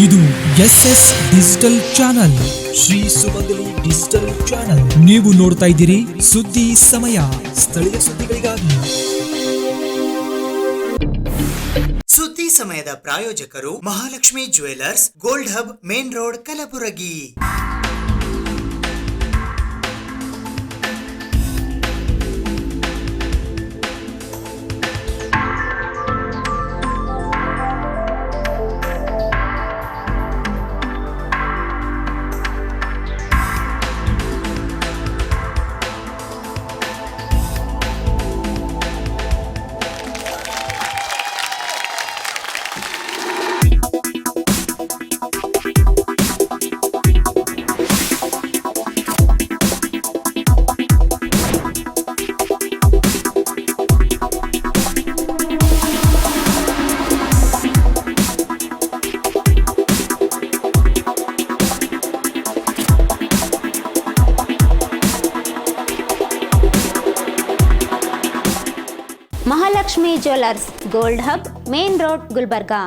ಇದು SS digital channel, Shri ಸುಮಂಗಲಿ digital channel. ನೀವು ನೋಡ್ತಾ ಇದ್ದೀರಿ ಸುದ್ದಿ ಸಮಯ, ಸ್ಥಳೀಯ ಸುದ್ದಿಗಳಿಗಾಗಿ. ಸುದ್ದಿ ಸಮಯದ ಪ್ರಾಯೋಜಕರು Mahalakshmi jewellers, gold hub, main road, Kalaburagi. Mahalakshmi jewellers, gold hub, main road, Gulbarga.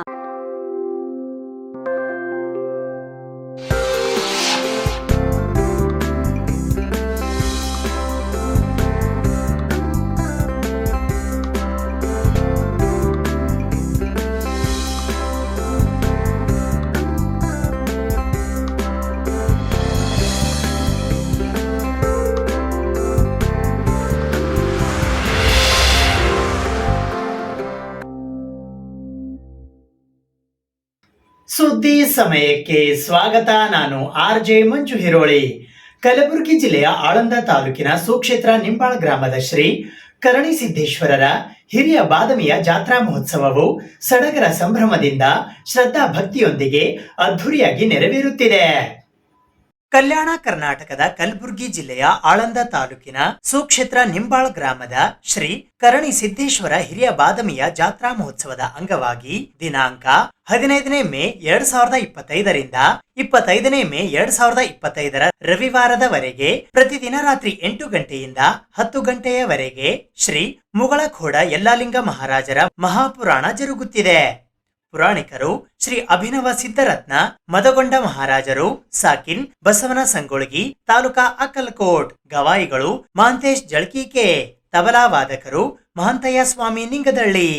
ಸುದ್ದಿ ಸಮಯಕ್ಕೆ ಸ್ವಾಗತ. ನಾನು RJ ಮಂಜು ಹಿರೋಳಿ. ಕಲಬುರಗಿ ಜಿಲ್ಲೆಯ ಆಳಂದ ತಾಲೂಕಿನ ಸುಕ್ಷೇತ್ರ ನಿಂಬಾಳ ಗ್ರಾಮದ ಶ್ರೀ ಕರಣಿಸಿದ್ದೇಶ್ವರರ ಹಿರಿಯ ಬಾದಾಮಿಯ ಜಾತ್ರಾ ಮಹೋತ್ಸವವು ಸಡಗರ ಸಂಭ್ರಮದಿಂದ ಶ್ರದ್ಧಾ ಭಕ್ತಿಯೊಂದಿಗೆ ಅದ್ಧೂರಿಯಾಗಿ ನೆರವೇರುತ್ತಿದೆ. ಕಲ್ಯಾಣ ಕರ್ನಾಟಕದ ಕಲಬುರಗಿ ಜಿಲ್ಲೆಯ ಆಳಂದ ತಾಲೂಕಿನ ಸುಕ್ಷೇತ್ರ ನಿಂಬಾಳ ಗ್ರಾಮದ ಶ್ರೀ ಕರಣಿಸಿದ್ದೇಶ್ವರ ಹಿರಿಯ ಬಾದಾಮಿಯ ಜಾತ್ರಾ ಮಹೋತ್ಸವದ ಅಂಗವಾಗಿ ದಿನಾಂಕ 15ನೇ ಮೇ 2025ರಿಂದ 25ನೇ ಮೇ 2025 ರವಿವಾರದವರೆಗೆ ಪ್ರತಿದಿನ ರಾತ್ರಿ 8 ಗಂಟೆಯಿಂದ 10 ಗಂಟೆಯವರೆಗೆ ಶ್ರೀ ಮುಗಳಖೋಡ ಯಲ್ಲಾಲಿಂಗ ಮಹಾರಾಜರ ಮಹಾಪುರಾಣ ಜರುಗುತ್ತಿದೆ. ಪುರಾಣಿಕರು ಶ್ರೀ ಅಭಿನವ ಸಿದ್ಧರತ್ನ ಮದಗೊಂಡ ಮಹಾರಾಜರು, ಸಾಕಿನ್ ಬಸವನ ಸಂಗೊಳ್ಗಿ, ತಾಲೂಕಾ ಅಕ್ಕಲಕೋಟ್. ಗವಾಯಿಗಳು ಮಹಾಂತೇಶ್ ಜಳಕೀಕೆ. ತಬಲಾ ವಾದಕರು ಮಹಂತಯ್ಯ ಸ್ವಾಮಿ ನಿಂಗದಳ್ಳಿ.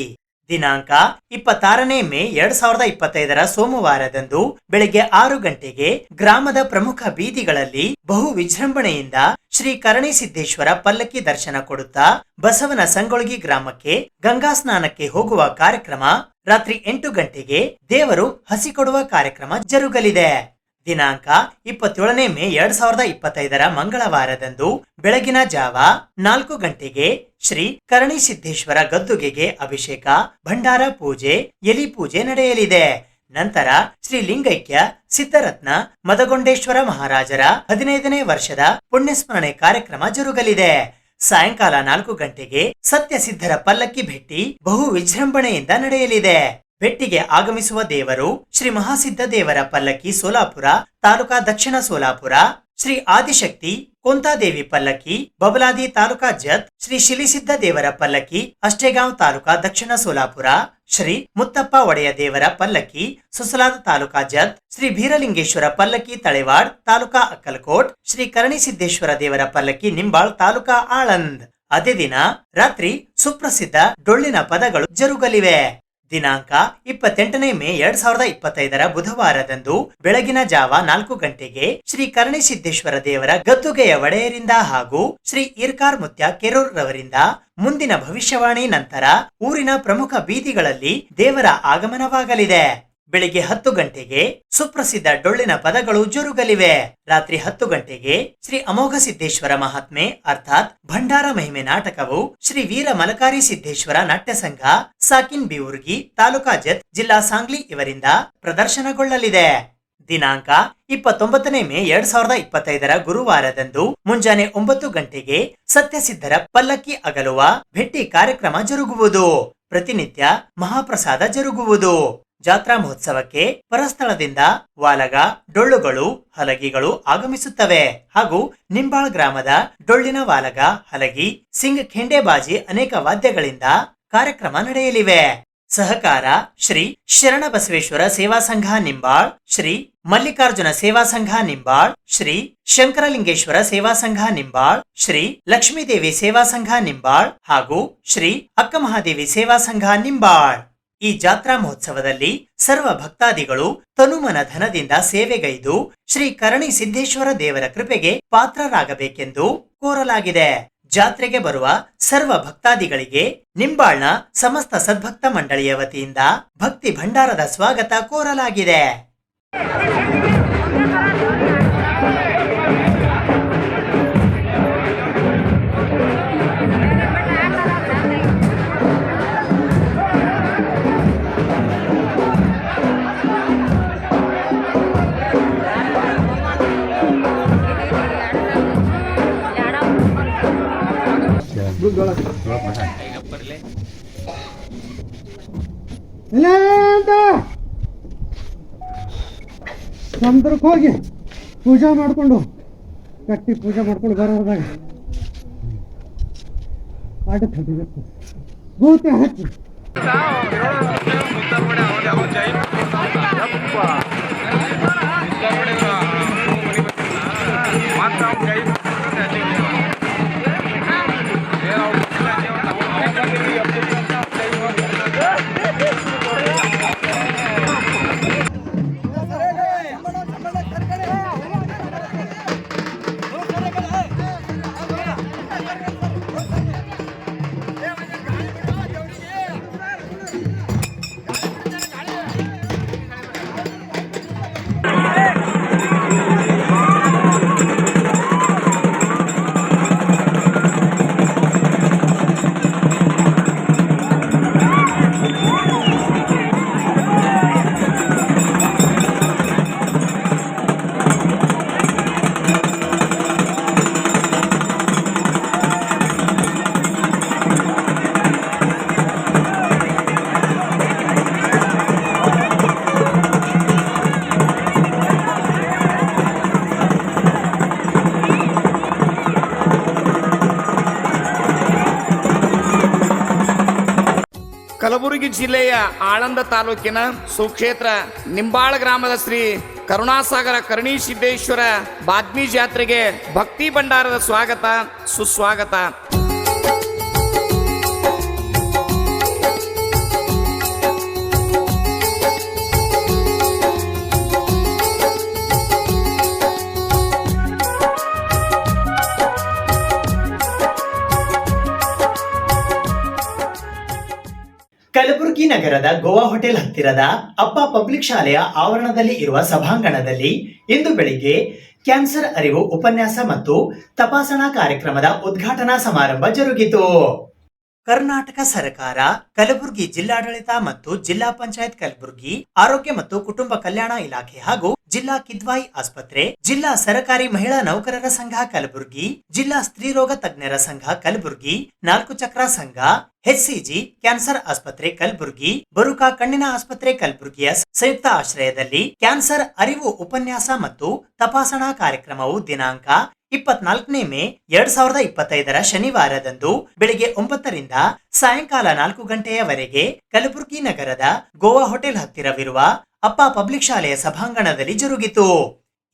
ದಿನಾಂಕ 26ನೇ ಮೇ 2025 ಸೋಮವಾರದಂದು ಬೆಳಗ್ಗೆ 6 ಗಂಟೆಗೆ ಗ್ರಾಮದ ಪ್ರಮುಖ ಬೀದಿಗಳಲ್ಲಿ ಬಹು ವಿಜೃಂಭಣೆಯಿಂದ ಶ್ರೀ ಕರಣಿಸಿದ್ದೇಶ್ವರ ಪಲ್ಲಕ್ಕಿ ದರ್ಶನ ಕೊಡುತ್ತಾ ಬಸವನ ಸಂಗೊಳ್ಗಿ ಗ್ರಾಮಕ್ಕೆ ಗಂಗಾ ಸ್ನಾನಕ್ಕೆ ಹೋಗುವ ಕಾರ್ಯಕ್ರಮ. ರಾತ್ರಿ 8 ಗಂಟೆಗೆ ದೇವರು ಹಸಿ ಕೊಡುವ ಕಾರ್ಯಕ್ರಮ ಜರುಗಲಿದೆ. ದಿನಾಂಕ 27ನೇ ಮೇ 2025 ಮಂಗಳವಾರದಂದು ಬೆಳಗಿನ ಜಾವ 4 ಗಂಟೆಗೆ ಶ್ರೀ ಕರಣಿಸಿದ್ದೇಶ್ವರ ಗದ್ದುಗೆಗೆ ಅಭಿಷೇಕ, ಭಂಡಾರ ಪೂಜೆ, ಎಲಿ ಪೂಜೆ ನಡೆಯಲಿದೆ. ನಂತರ ಶ್ರೀ ಲಿಂಗೈಕ್ಯ ಸಿದ್ಧರತ್ನ ಮದಗೊಂಡೇಶ್ವರ ಮಹಾರಾಜರ 15ನೇ ವರ್ಷದ ಪುಣ್ಯಸ್ಮರಣೆ ಕಾರ್ಯಕ್ರಮ ಜರುಗಲಿದೆ. ಸಾಯಂಕಾಲ 4 ಗಂಟೆಗೆ ಸತ್ಯಸಿದ್ಧರ ಪಲ್ಲಕ್ಕಿ ಭೆಟ್ಟಿ ಬಹು ವಿಜೃಂಭಣೆಯಿಂದ ನಡೆಯಲಿದೆ. ಭೆಟ್ಟಿಗೆ ಆಗಮಿಸುವ ದೇವರು ಶ್ರೀ ಮಹಾಸಿದ್ಧ ದೇವರ ಪಲ್ಲಕ್ಕಿ ಸೋಲಾಪುರ, ತಾಲೂಕಾ ದಕ್ಷಿಣ ಸೋಲಾಪುರ. ಶ್ರೀ ಆದಿಶಕ್ತಿ ಕೊಂತಾದೇವಿ ಪಲ್ಲಕ್ಕಿ ಬಬಲಾದಿ, ತಾಲೂಕಾ ಜತ್. ಶ್ರೀ ಶಿಲಿಸಿದ್ಧ ದೇವರ ಪಲ್ಲಕ್ಕಿ ಅಷ್ಟೇಗಾಂವ್, ತಾಲೂಕಾ ದಕ್ಷಿಣ ಸೋಲಾಪುರ. ಶ್ರೀ ಮುತ್ತಪ್ಪ ಒಡೆಯ ದೇವರ ಪಲ್ಲಕ್ಕಿ ಸುಸಲಾದ, ತಾಲೂಕಾ ಜತ್. ಶ್ರೀ ಬೀರಲಿಂಗೇಶ್ವರ ಪಲ್ಲಕ್ಕಿ ತಳೆವಾಡ್, ತಾಲೂಕಾ ಅಕ್ಕಲಕೋಟ್. ಶ್ರೀ ಕರಣಿಸಿದ್ದೇಶ್ವರ ದೇವರ ಪಲ್ಲಕ್ಕಿ ನಿಂಬಾಳ್, ತಾಲೂಕಾ ಆಳಂದ್. ಅದೇ ದಿನ ರಾತ್ರಿ ಸುಪ್ರಸಿದ್ಧ ಡೊಳ್ಳಿನ ಪದಗಳು ಜರುಗಲಿವೆ. ದಿನಾಂಕ 28ನೇ ಮೇ 2025 ಬುಧವಾರದಂದು ಬೆಳಗಿನ ಜಾವ 4 ಗಂಟೆಗೆ ಶ್ರೀ ಕರಣಿಸಿದ್ದೇಶ್ವರ ದೇವರ ಗದ್ದುಗೆಯ ಒಡೆಯರಿಂದ ಹಾಗೂ ಶ್ರೀ ಇರ್ಕಾರ್ ಮುತ್ಯ ಕೆರೂರ್ ರವರಿಂದ ಮುಂದಿನ ಭವಿಷ್ಯವಾಣಿ ನಂತರ ಊರಿನ ಪ್ರಮುಖ ಬೀದಿಗಳಲ್ಲಿ ದೇವರ ಆಗಮನವಾಗಲಿದೆ. ಬೆಳಿಗ್ಗೆ 10 ಗಂಟೆಗೆ ಸುಪ್ರಸಿದ್ಧ ಡೊಳ್ಳಿನ ಪದಗಳು ಜರುಗಲಿವೆ. ರಾತ್ರಿ 10 ಗಂಟೆಗೆ ಶ್ರೀ ಅಮೋಘ ಸಿದ್ದೇಶ್ವರ ಮಹಾತ್ಮೆ ಅರ್ಥಾತ್ ಭಂಡಾರ ಮಹಿಮೆ ನಾಟಕವು ಶ್ರೀ ವೀರ ಮಲಕಾರಿ ಸಿದ್ದೇಶ್ವರ ನಾಟ್ಯ ಸಂಘ, ಸಾಕಿನ್ ಬಿಊರ್ಗಿ, ತಾಲೂಕಾ ಜತ್, ಜಿಲ್ಲಾ ಸಾಂಗ್ಲಿ ಇವರಿಂದ ಪ್ರದರ್ಶನಗೊಳ್ಳಲಿದೆ. ದಿನಾಂಕ 29ನೇ ಮೇ 2025 ಗುರುವಾರದಂದು ಮುಂಜಾನೆ 9 ಗಂಟೆಗೆ ಸತ್ಯಸಿದ್ಧರ ಪಲ್ಲಕ್ಕಿ ಅಗಲುವ ಭೆಟ್ಟಿ ಕಾರ್ಯಕ್ರಮ ಜರುಗುವುದು. ಪ್ರತಿನಿತ್ಯ ಮಹಾಪ್ರಸಾದ ಜರುಗುವುದು. ಜಾತ್ರಾ ಮಹೋತ್ಸವಕ್ಕೆ ಪರಸ್ಥಳದಿಂದ ವಾಲಗ, ಡೊಳ್ಳುಗಳು, ಹಲಗಿಗಳು ಆಗಮಿಸುತ್ತವೆ ಹಾಗೂ ನಿಂಬಾಳ್ ಗ್ರಾಮದ ಡೊಳ್ಳಿನ ವಾಲಗ, ಹಲಗಿ, ಸಿಂಗ್, ಖೆಂಡೆಬಾಜಿ ಅನೇಕ ವಾದ್ಯಗಳಿಂದ ಕಾರ್ಯಕ್ರಮ ನಡೆಯಲಿವೆ. ಸಹಕಾರ ಶ್ರೀ ಶರಣಬಸವೇಶ್ವರ ಸೇವಾ ಸಂಘ ನಿಂಬಾಳ್, ಶ್ರೀ ಮಲ್ಲಿಕಾರ್ಜುನ ಸೇವಾ ಸಂಘ ನಿಂಬಾಳ್, ಶ್ರೀ ಶಂಕರಲಿಂಗೇಶ್ವರ ಸೇವಾ ಸಂಘ ನಿಂಬಾಳ್, ಶ್ರೀ ಲಕ್ಷ್ಮೀದೇವಿ ಸೇವಾ ಸಂಘ ನಿಂಬಾಳ್ ಹಾಗೂ ಶ್ರೀ ಅಕ್ಕಮಹಾದೇವಿ ಸೇವಾ ಸಂಘ ನಿಂಬಾಳ್. ಈ ಜಾತ್ರಾ ಮಹೋತ್ಸವದಲ್ಲಿ ಸರ್ವ ಭಕ್ತಾದಿಗಳು ತನುಮನ ಧನದಿಂದ ಸೇವೆಗೈದು ಶ್ರೀ ಕರಣಿ ಸಿದ್ದೇಶ್ವರ ದೇವರ ಕೃಪೆಗೆ ಪಾತ್ರರಾಗಬೇಕೆಂದು ಕೋರಲಾಗಿದೆ. ಜಾತ್ರೆಗೆ ಬರುವ ಸರ್ವ ಭಕ್ತಾದಿಗಳಿಗೆ ನಿಂಬಾಳ್ನ ಸಮಸ್ತ ಸದ್ಭಕ್ತ ಮಂಡಳಿಯ ವತಿಯಿಂದ ಭಕ್ತಿ ಭಂಡಾರದ ಸ್ವಾಗತ ಕೋರಲಾಗಿದೆ. ಸಮುದ್ರಕ್ಕೆ ಹೋಗಿ ಪೂಜೆ ಮಾಡಿಕೊಂಡು ಕಟ್ಟಿ ಪೂಜೆ ಮಾಡ್ಕೊಂಡು ಬರೋದಾಗ ಆಟ ಹತ್ತಿಬೇಕು ಭೂತಿ ಹಚ್ಚಿ ಕಲಬುರಗಿ ಜಿಲ್ಲೆಯ ಆಳಂದ ತಾಲೂಕಿನ ಸುಕ್ಷೇತ್ರ ನಿಂಬಾಳ ಗ್ರಾಮದ ಶ್ರೀ ಕರುಣಾಸಾಗರ ಕರಣಿ ಸಿದ್ದೇಶ್ವರ ಬಾದ್ಮಿ ಜಾತ್ರೆಗೆ ಭಕ್ತಿ ಭಂಡಾರದ ಸ್ವಾಗತ ಸುಸ್ವಾಗತ. ಕಲಬುರಗಿ ನಗರದ ಗೋವಾ ಹೋಟೆಲ್ ಹತ್ತಿರದ ಅಪ್ಪ ಪಬ್ಲಿಕ್ ಶಾಲೆಯ ಆವರಣದಲ್ಲಿ ಇರುವ ಸಭಾಂಗಣದಲ್ಲಿ ಇಂದು ಬೆಳಿಗ್ಗೆ ಕ್ಯಾನ್ಸರ್ ಅರಿವು ಉಪನ್ಯಾಸ ಮತ್ತು ತಪಾಸಣಾ ಕಾರ್ಯಕ್ರಮದ ಉದ್ಘಾಟನಾ ಸಮಾರಂಭ ಜರುಗಿತು. ಕರ್ನಾಟಕ ಸರ್ಕಾರ, ಕಲಬುರಗಿ ಜಿಲ್ಲಾಡಳಿತ ಮತ್ತು ಜಿಲ್ಲಾ ಪಂಚಾಯತ್ ಕಲಬುರಗಿ ಆರೋಗ್ಯ ಮತ್ತು ಕುಟುಂಬ ಕಲ್ಯಾಣ ಇಲಾಖೆ ಹಾಗೂ ಜಿಲ್ಲಾ ಕಿದ್ವಾಯಿ ಆಸ್ಪತ್ರೆ, ಜಿಲ್ಲಾ ಸರಕಾರಿ ಮಹಿಳಾ ನೌಕರರ ಸಂಘ ಕಲಬುರಗಿ, ಜಿಲ್ಲಾ ಸ್ತ್ರೀರೋಗ ತಜ್ಞರ ಸಂಘ ಕಲಬುರಗಿ, 4 ಚಕ್ರ ಸಂಘ, HCG ಕ್ಯಾನ್ಸರ್ ಆಸ್ಪತ್ರೆ ಕಲಬುರಗಿ, ಬರುಕಾ ಕಣ್ಣಿನ ಆಸ್ಪತ್ರೆ ಕಲಬುರಗಿಯ ಸಂಯುಕ್ತ ಆಶ್ರಯದಲ್ಲಿ ಕ್ಯಾನ್ಸರ್ ಅರಿವು ಉಪನ್ಯಾಸ ಮತ್ತು ತಪಾಸಣಾ ಕಾರ್ಯಕ್ರಮವು ದಿನಾಂಕ 24 ಮೇ 2025 ಶನಿವಾರದಂದು ಬೆಳಿಗ್ಗೆ 9 ರಿಂದ ಸಾಯಂಕಾಲ 4 ಗಂಟೆಯವರೆಗೆ ಕಲಬುರಗಿ ನಗರದ ಗೋವಾ ಹೋಟೆಲ್ ಹತ್ತಿರವಿರುವ ಅಪ್ಪ ಪಬ್ಲಿಕ್ ಶಾಲೆಯ ಸಭಾಂಗಣದಲ್ಲಿ ಜರುಗಿತು.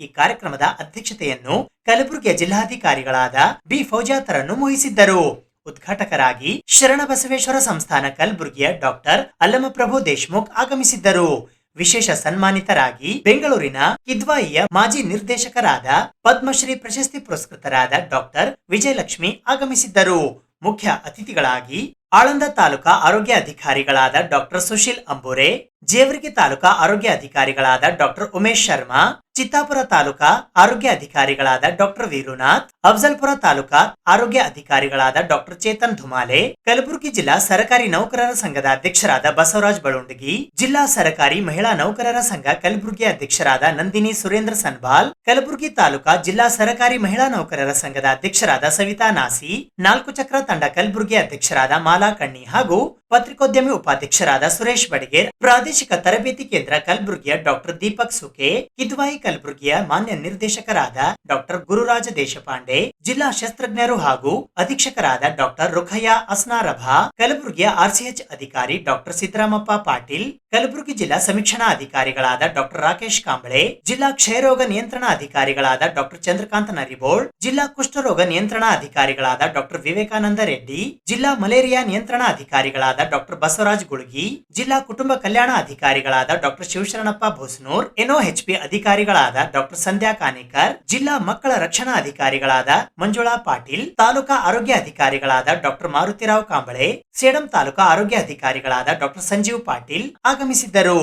ಈ ಕಾರ್ಯಕ್ರಮದ ಅಧ್ಯಕ್ಷತೆಯನ್ನು ಕಲಬುರಗಿಯ ಜಿಲ್ಲಾಧಿಕಾರಿಗಳಾದ ಬಿ ಫೌಜಾತರನ್ನು ವಹಿಸಿದ್ದರು. ಉದ್ಘಾಟಕರಾಗಿ ಶರಣಬಸವೇಶ್ವರ ಸಂಸ್ಥಾನ ಕಲಬುರಗಿಯ ಡಾಕ್ಟರ್ ಅಲ್ಲಮಪ್ರಭು ದೇಶಮುಖ್ ಆಗಮಿಸಿದ್ದರು. ವಿಶೇಷ ಸನ್ಮಾನಿತರಾಗಿ ಬೆಂಗಳೂರಿನ ಕಿದ್ವಾಯಿಯ ಮಾಜಿ ನಿರ್ದೇಶಕರಾದ ಪದ್ಮಶ್ರೀ ಪ್ರಶಸ್ತಿ ಪುರಸ್ಕೃತರಾದ ಡಾಕ್ಟರ್ ವಿಜಯಲಕ್ಷ್ಮಿ ಆಗಮಿಸಿದ್ದರು. ಮುಖ್ಯ ಅತಿಥಿಗಳಾಗಿ ಆಳಂದ ತಾಲೂಕಾ ಆರೋಗ್ಯ ಅಧಿಕಾರಿಗಳಾದ ಡಾಕ್ಟರ್ ಸುಶೀಲ್ ಅಂಬೂರೆ, ಜೇವರ್ಗಿ ತಾಲೂಕಾ ಆರೋಗ್ಯ ಅಧಿಕಾರಿಗಳಾದ ಡಾಕ್ಟರ್ ಉಮೇಶ್ ಶರ್ಮಾ, ಚಿತ್ತಾಪುರ ತಾಲೂಕಾ ಆರೋಗ್ಯ ಅಧಿಕಾರಿಗಳಾದ ಡಾಕ್ಟರ್ ವೀರುನಾಥ್, ಅಫಜಲ್ಪುರ ತಾಲೂಕಾ ಆರೋಗ್ಯ ಅಧಿಕಾರಿಗಳಾದ ಡಾಕ್ಟರ್ ಚೇತನ್ ಧುಮಾಲೆ, ಕಲಬುರಗಿ ಜಿಲ್ಲಾ ಸರಕಾರಿ ನೌಕರರ ಸಂಘದ ಅಧ್ಯಕ್ಷರಾದ ಬಸವರಾಜ್ ಬಳುಂಡಗಿ, ಜಿಲ್ಲಾ ಸರಕಾರಿ ಮಹಿಳಾ ನೌಕರರ ಸಂಘ ಕಲಬುರಗಿ ಅಧ್ಯಕ್ಷರಾದ ನಂದಿನಿ ಸುರೇಂದ್ರ ಸನ್ಬಾಲ್, ಕಲಬುರಗಿ ತಾಲೂಕಾ ಜಿಲ್ಲಾ ಸರಕಾರಿ ಮಹಿಳಾ ನೌಕರರ ಸಂಘದ ಅಧ್ಯಕ್ಷರಾದ ಸವಿತಾ ನಾಸಿ, 4 ಚಕ್ರ ತಂಡ ಕಲಬುರಗಿ ಅಧ್ಯಕ್ಷರಾದ ಮಾಲಾ ಕಣ್ಣಿ ಹಾಗೂ ಪತ್ರಿಕೋದ್ಯಮಿ ಉಪಾಧ್ಯಕ್ಷರಾದ ಸುರೇಶ್ ಬಡಿಗೇರ್, ಪ್ರಾದೇಶಿಕ ತರಬೇತಿ ಕೇಂದ್ರ ಕಲಬುರಗಿಯ ಡಾಕ್ಟರ್ ದೀಪಕ್ ಸುಕೆ, ಕಿದ್ವಾಯಿ ಕಲಬುರಗಿಯ ಮಾನ್ಯ ನಿರ್ದೇಶಕರಾದ ಡಾಕ್ಟರ್ ಗುರುರಾಜ ದೇಶಪಾಂಡೆ, ಜಿಲ್ಲಾ ಶಸ್ತ್ರಜ್ಞರು ಹಾಗೂ ಅಧೀಕ್ಷಕರಾದ ಡಾಕ್ಟರ್ ರುಖಯ್ಯ ಅಸ್ನಾರಭಾ, ಕಲಬುರಗಿಯ ಆರ್ಸಿಎಚ್ ಅಧಿಕಾರಿ ಡಾಕ್ಟರ್ ಸಿದ್ದರಾಮಪ್ಪ ಪಾಟೀಲ್, ಕಲಬುರಗಿ ಜಿಲ್ಲಾ ಸಮೀಕ್ಷಣಾ ಅಧಿಕಾರಿಗಳಾದ ಡಾಕ್ಟರ್ ರಾಕೇಶ್ ಕಾಂಬಳೆ, ಜಿಲ್ಲಾ ಕ್ಷಯರೋಗ ನಿಯಂತ್ರಣ ಅಧಿಕಾರಿಗಳಾದ ಡಾಕ್ಟರ್ ಚಂದ್ರಕಾಂತ್ ನರಿಬೋಳ್, ಜಿಲ್ಲಾ ಕುಷ್ಠರೋಗ ನಿಯಂತ್ರಣ ಅಧಿಕಾರಿಗಳಾದ ಡಾಕ್ಟರ್ ವಿವೇಕಾನಂದ ರೆಡ್ಡಿ, ಜಿಲ್ಲಾ ಮಲೇರಿಯಾ ನಿಯಂತ್ರಣ ಅಧಿಕಾರಿಗಳಾದ ಡಾಕ್ಟರ್ ಬಸವರಾಜ್ ಗುಳಗಿ, ಜಿಲ್ಲಾ ಕುಟುಂಬ ಕಲ್ಯಾಣ ಅಧಿಕಾರಿಗಳಾದ ಡಾಕ್ಟರ್ ಶಿವಶರಣಪ್ಪ ಭೋಸನೂರ್, ಎನ್ಒಎಚ್ಪಿ ಅಧಿಕಾರಿಗಳಾದ ಡಾಕ್ಟರ್ ಸಂಧ್ಯಾ ಕಾನೇಕರ್, ಜಿಲ್ಲಾ ಮಕ್ಕಳ ರಕ್ಷಣಾ ಅಧಿಕಾರಿಗಳಾದ ಮಂಜುಳಾ ಪಾಟೀಲ್, ತಾಲೂಕಾ ಆರೋಗ್ಯ ಅಧಿಕಾರಿಗಳಾದ ಡಾಕ್ಟರ್ ಮಾರುತಿರಾವ್ ಕಾಂಬಳೆ, ಸೇಡಂ ತಾಲೂಕಾ ಆರೋಗ್ಯ ಅಧಿಕಾರಿಗಳಾದ ಡಾಕ್ಟರ್ ಸಂಜೀವ್ ಪಾಟೀಲ್ ಆಗಮಿಸಿದ್ದರು.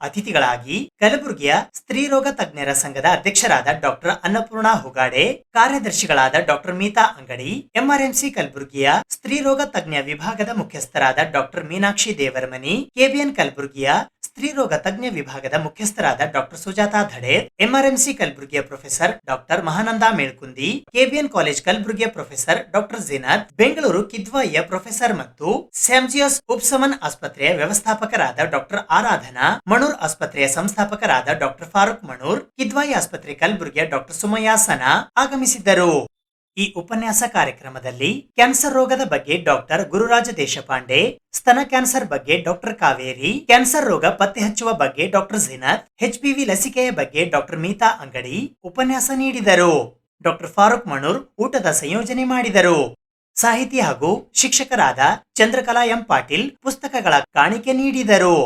ಅತಿಥಿಗಳಾಗಿ ಕಲಬುರಗಿಯ ಸ್ತ್ರೀರೋಗ ತಜ್ಞರ ಸಂಘದ ಅಧ್ಯಕ್ಷರಾದ ಡಾಕ್ಟರ್ ಅನ್ನಪೂರ್ಣ ಹುಗಾಡೆ, ಕಾರ್ಯದರ್ಶಿಗಳಾದ ಡಾಕ್ಟರ್ ಮೀತಾ ಅಂಗಡಿ, ಎಂಆರ್ಎಂಸಿ ಕಲಬುರಗಿಯ ಸ್ತ್ರೀರೋಗ ತಜ್ಞ ವಿಭಾಗದ ಮುಖ್ಯಸ್ಥರಾದ ಡಾಕ್ಟರ್ ಮೀನಾಕ್ಷಿ ದೇವರಮನಿ, ಕೆಬಿಎನ್ ಕಲಬುರಗಿಯ ಸ್ತ್ರೀರೋಗ ತಜ್ಞ ವಿಭಾಗದ ಮುಖ್ಯಸ್ಥರಾದ ಡಾಕ್ಟರ್ ಸುಜಾತಾ ಧಡೆ, ಎಂಆರ್ಎಂಸಿ ಕಲಬುರಗಿಯ ಪ್ರೊಫೆಸರ್ ಡಾಕ್ಟರ್ ಮಹಾನಂದ ಮೇಳ್ಕುಂದಿ, ಕೆಬಿಎನ್ ಕಾಲೇಜ್ ಕಲಬುರಗಿಯ ಪ್ರೊಫೆಸರ್ ಡಾಕ್ಟರ್ ಜಿನತ್, ಬೆಂಗಳೂರು ಕಿದ್ವಾಯಿಯ ಪ್ರೊಫೆಸರ್ ಮತ್ತು ಸ್ಯಾಮ್ಜಿಯಸ್ ಉಪ್ಸಮನ್ ಆಸ್ಪತ್ರೆಯ ವ್ಯವಸ್ಥಾಪಕರಾದ ಡಾಕ್ಟರ್ ಆರಾಧನಾ, ಮಣೂರ್ ಆಸ್ಪತ್ರೆಯ ಸಂಸ್ಥಾಪಕರಾದ ಡಾಕ್ಟರ್ ಫಾರೂಕ್ ಮಣೂರ್, ಕಿದ್ವಾಯಿ ಆಸ್ಪತ್ರೆ ಕಲಬುರಗಿಯ ಡಾಕ್ಟರ್ ಸುಮಯ್ಯ ಸನಾ ಆಗಮಿಸಿದ್ದರು. ಈ ಉಪನ್ಯಾಸ ಕಾರ್ಯಕ್ರಮದಲ್ಲಿ ಕ್ಯಾನ್ಸರ್ ರೋಗದ ಬಗ್ಗೆ ಡಾಕ್ಟರ್ ಗುರುರಾಜ ದೇಶಪಾಂಡೆ, ಸ್ತನ ಕ್ಯಾನ್ಸರ್ ಬಗ್ಗೆ ಡಾಕ್ಟರ್ ಕಾವೇರಿ, ಕ್ಯಾನ್ಸರ್ ರೋಗ ಪತ್ತೆ ಹಚ್ಚುವ ಬಗ್ಗೆ ಡಾಕ್ಟರ್ ಜಿನತ್, HPV ಲಸಿಕೆಯ ಬಗ್ಗೆ ಡಾಕ್ಟರ್ ಮೀತಾ ಅಂಗಡಿ ಉಪನ್ಯಾಸ ನೀಡಿದರು. ಡಾಕ್ಟರ್ ಫಾರೂಕ್ ಮಣೂರ್ ಊಟದ ಸಂಯೋಜನೆ ಮಾಡಿದರು. ಸಾಹಿತಿ ಹಾಗೂ ಶಿಕ್ಷಕರಾದ ಚಂದ್ರಕಲಾ ಎಂ ಪಾಟೀಲ್ ಪುಸ್ತಕಗಳ ಕಾಣಿಕೆ ನೀಡಿದರು.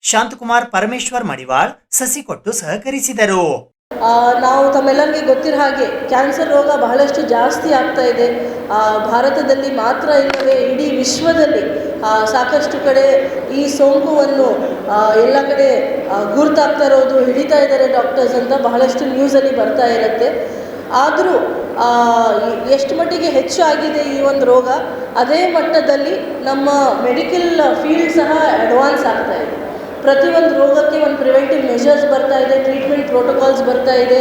ಶಾಂತಕುಮಾರ್ ಪರಮೇಶ್ವರ್ ಮಡಿವಾಳ್ ಸಸಿ ಕೊಟ್ಟು ಸಹಕರಿಸಿದರು. ನಾವು ತಮ್ಮೆಲ್ಲರಿಗೆ ಗೊತ್ತಿರೋ ಹಾಗೆ ಕ್ಯಾನ್ಸರ್ ರೋಗ ಬಹಳಷ್ಟು ಜಾಸ್ತಿ ಆಗ್ತಾ ಇದೆ. ಭಾರತದಲ್ಲಿ ಮಾತ್ರ ಇಲ್ಲವೇ ಇಡೀ ವಿಶ್ವದಲ್ಲಿ ಸಾಕಷ್ಟು ಕಡೆ ಈ ಸೋಂಕುವನ್ನು ಎಲ್ಲ ಕಡೆ ಗುರುತಾಗ್ತಾ ಇರೋದು, ಹಿಡಿತಾ ಇದ್ದಾರೆ ಡಾಕ್ಟರ್ಸ್ ಅಂತ ಬಹಳಷ್ಟು ನ್ಯೂಸಲ್ಲಿ ಬರ್ತಾ ಇರುತ್ತೆ. ಆದರೂ ಎಷ್ಟು ಮಟ್ಟಿಗೆ ಹೆಚ್ಚು ಆಗಿದೆ ಈ ಒಂದು ರೋಗ, ಅದೇ ಮಟ್ಟದಲ್ಲಿ ನಮ್ಮ ಮೆಡಿಕಲ್ ಫೀಲ್ಡ್ ಸಹ ಅಡ್ವಾನ್ಸ್ ಆಗ್ತಾ ಇದೆ. ಪ್ರತಿಯೊಂದು ರೋಗಕ್ಕೆ ಒಂದು ಪ್ರಿವೆಂಟಿವ್ ಮೆಷರ್ಸ್ ಬರ್ತಾ ಇದೆ, ಟ್ರೀಟ್ಮೆಂಟ್ ಪ್ರೋಟೋಕಾಲ್ಸ್ ಬರ್ತಾ ಇದೆ,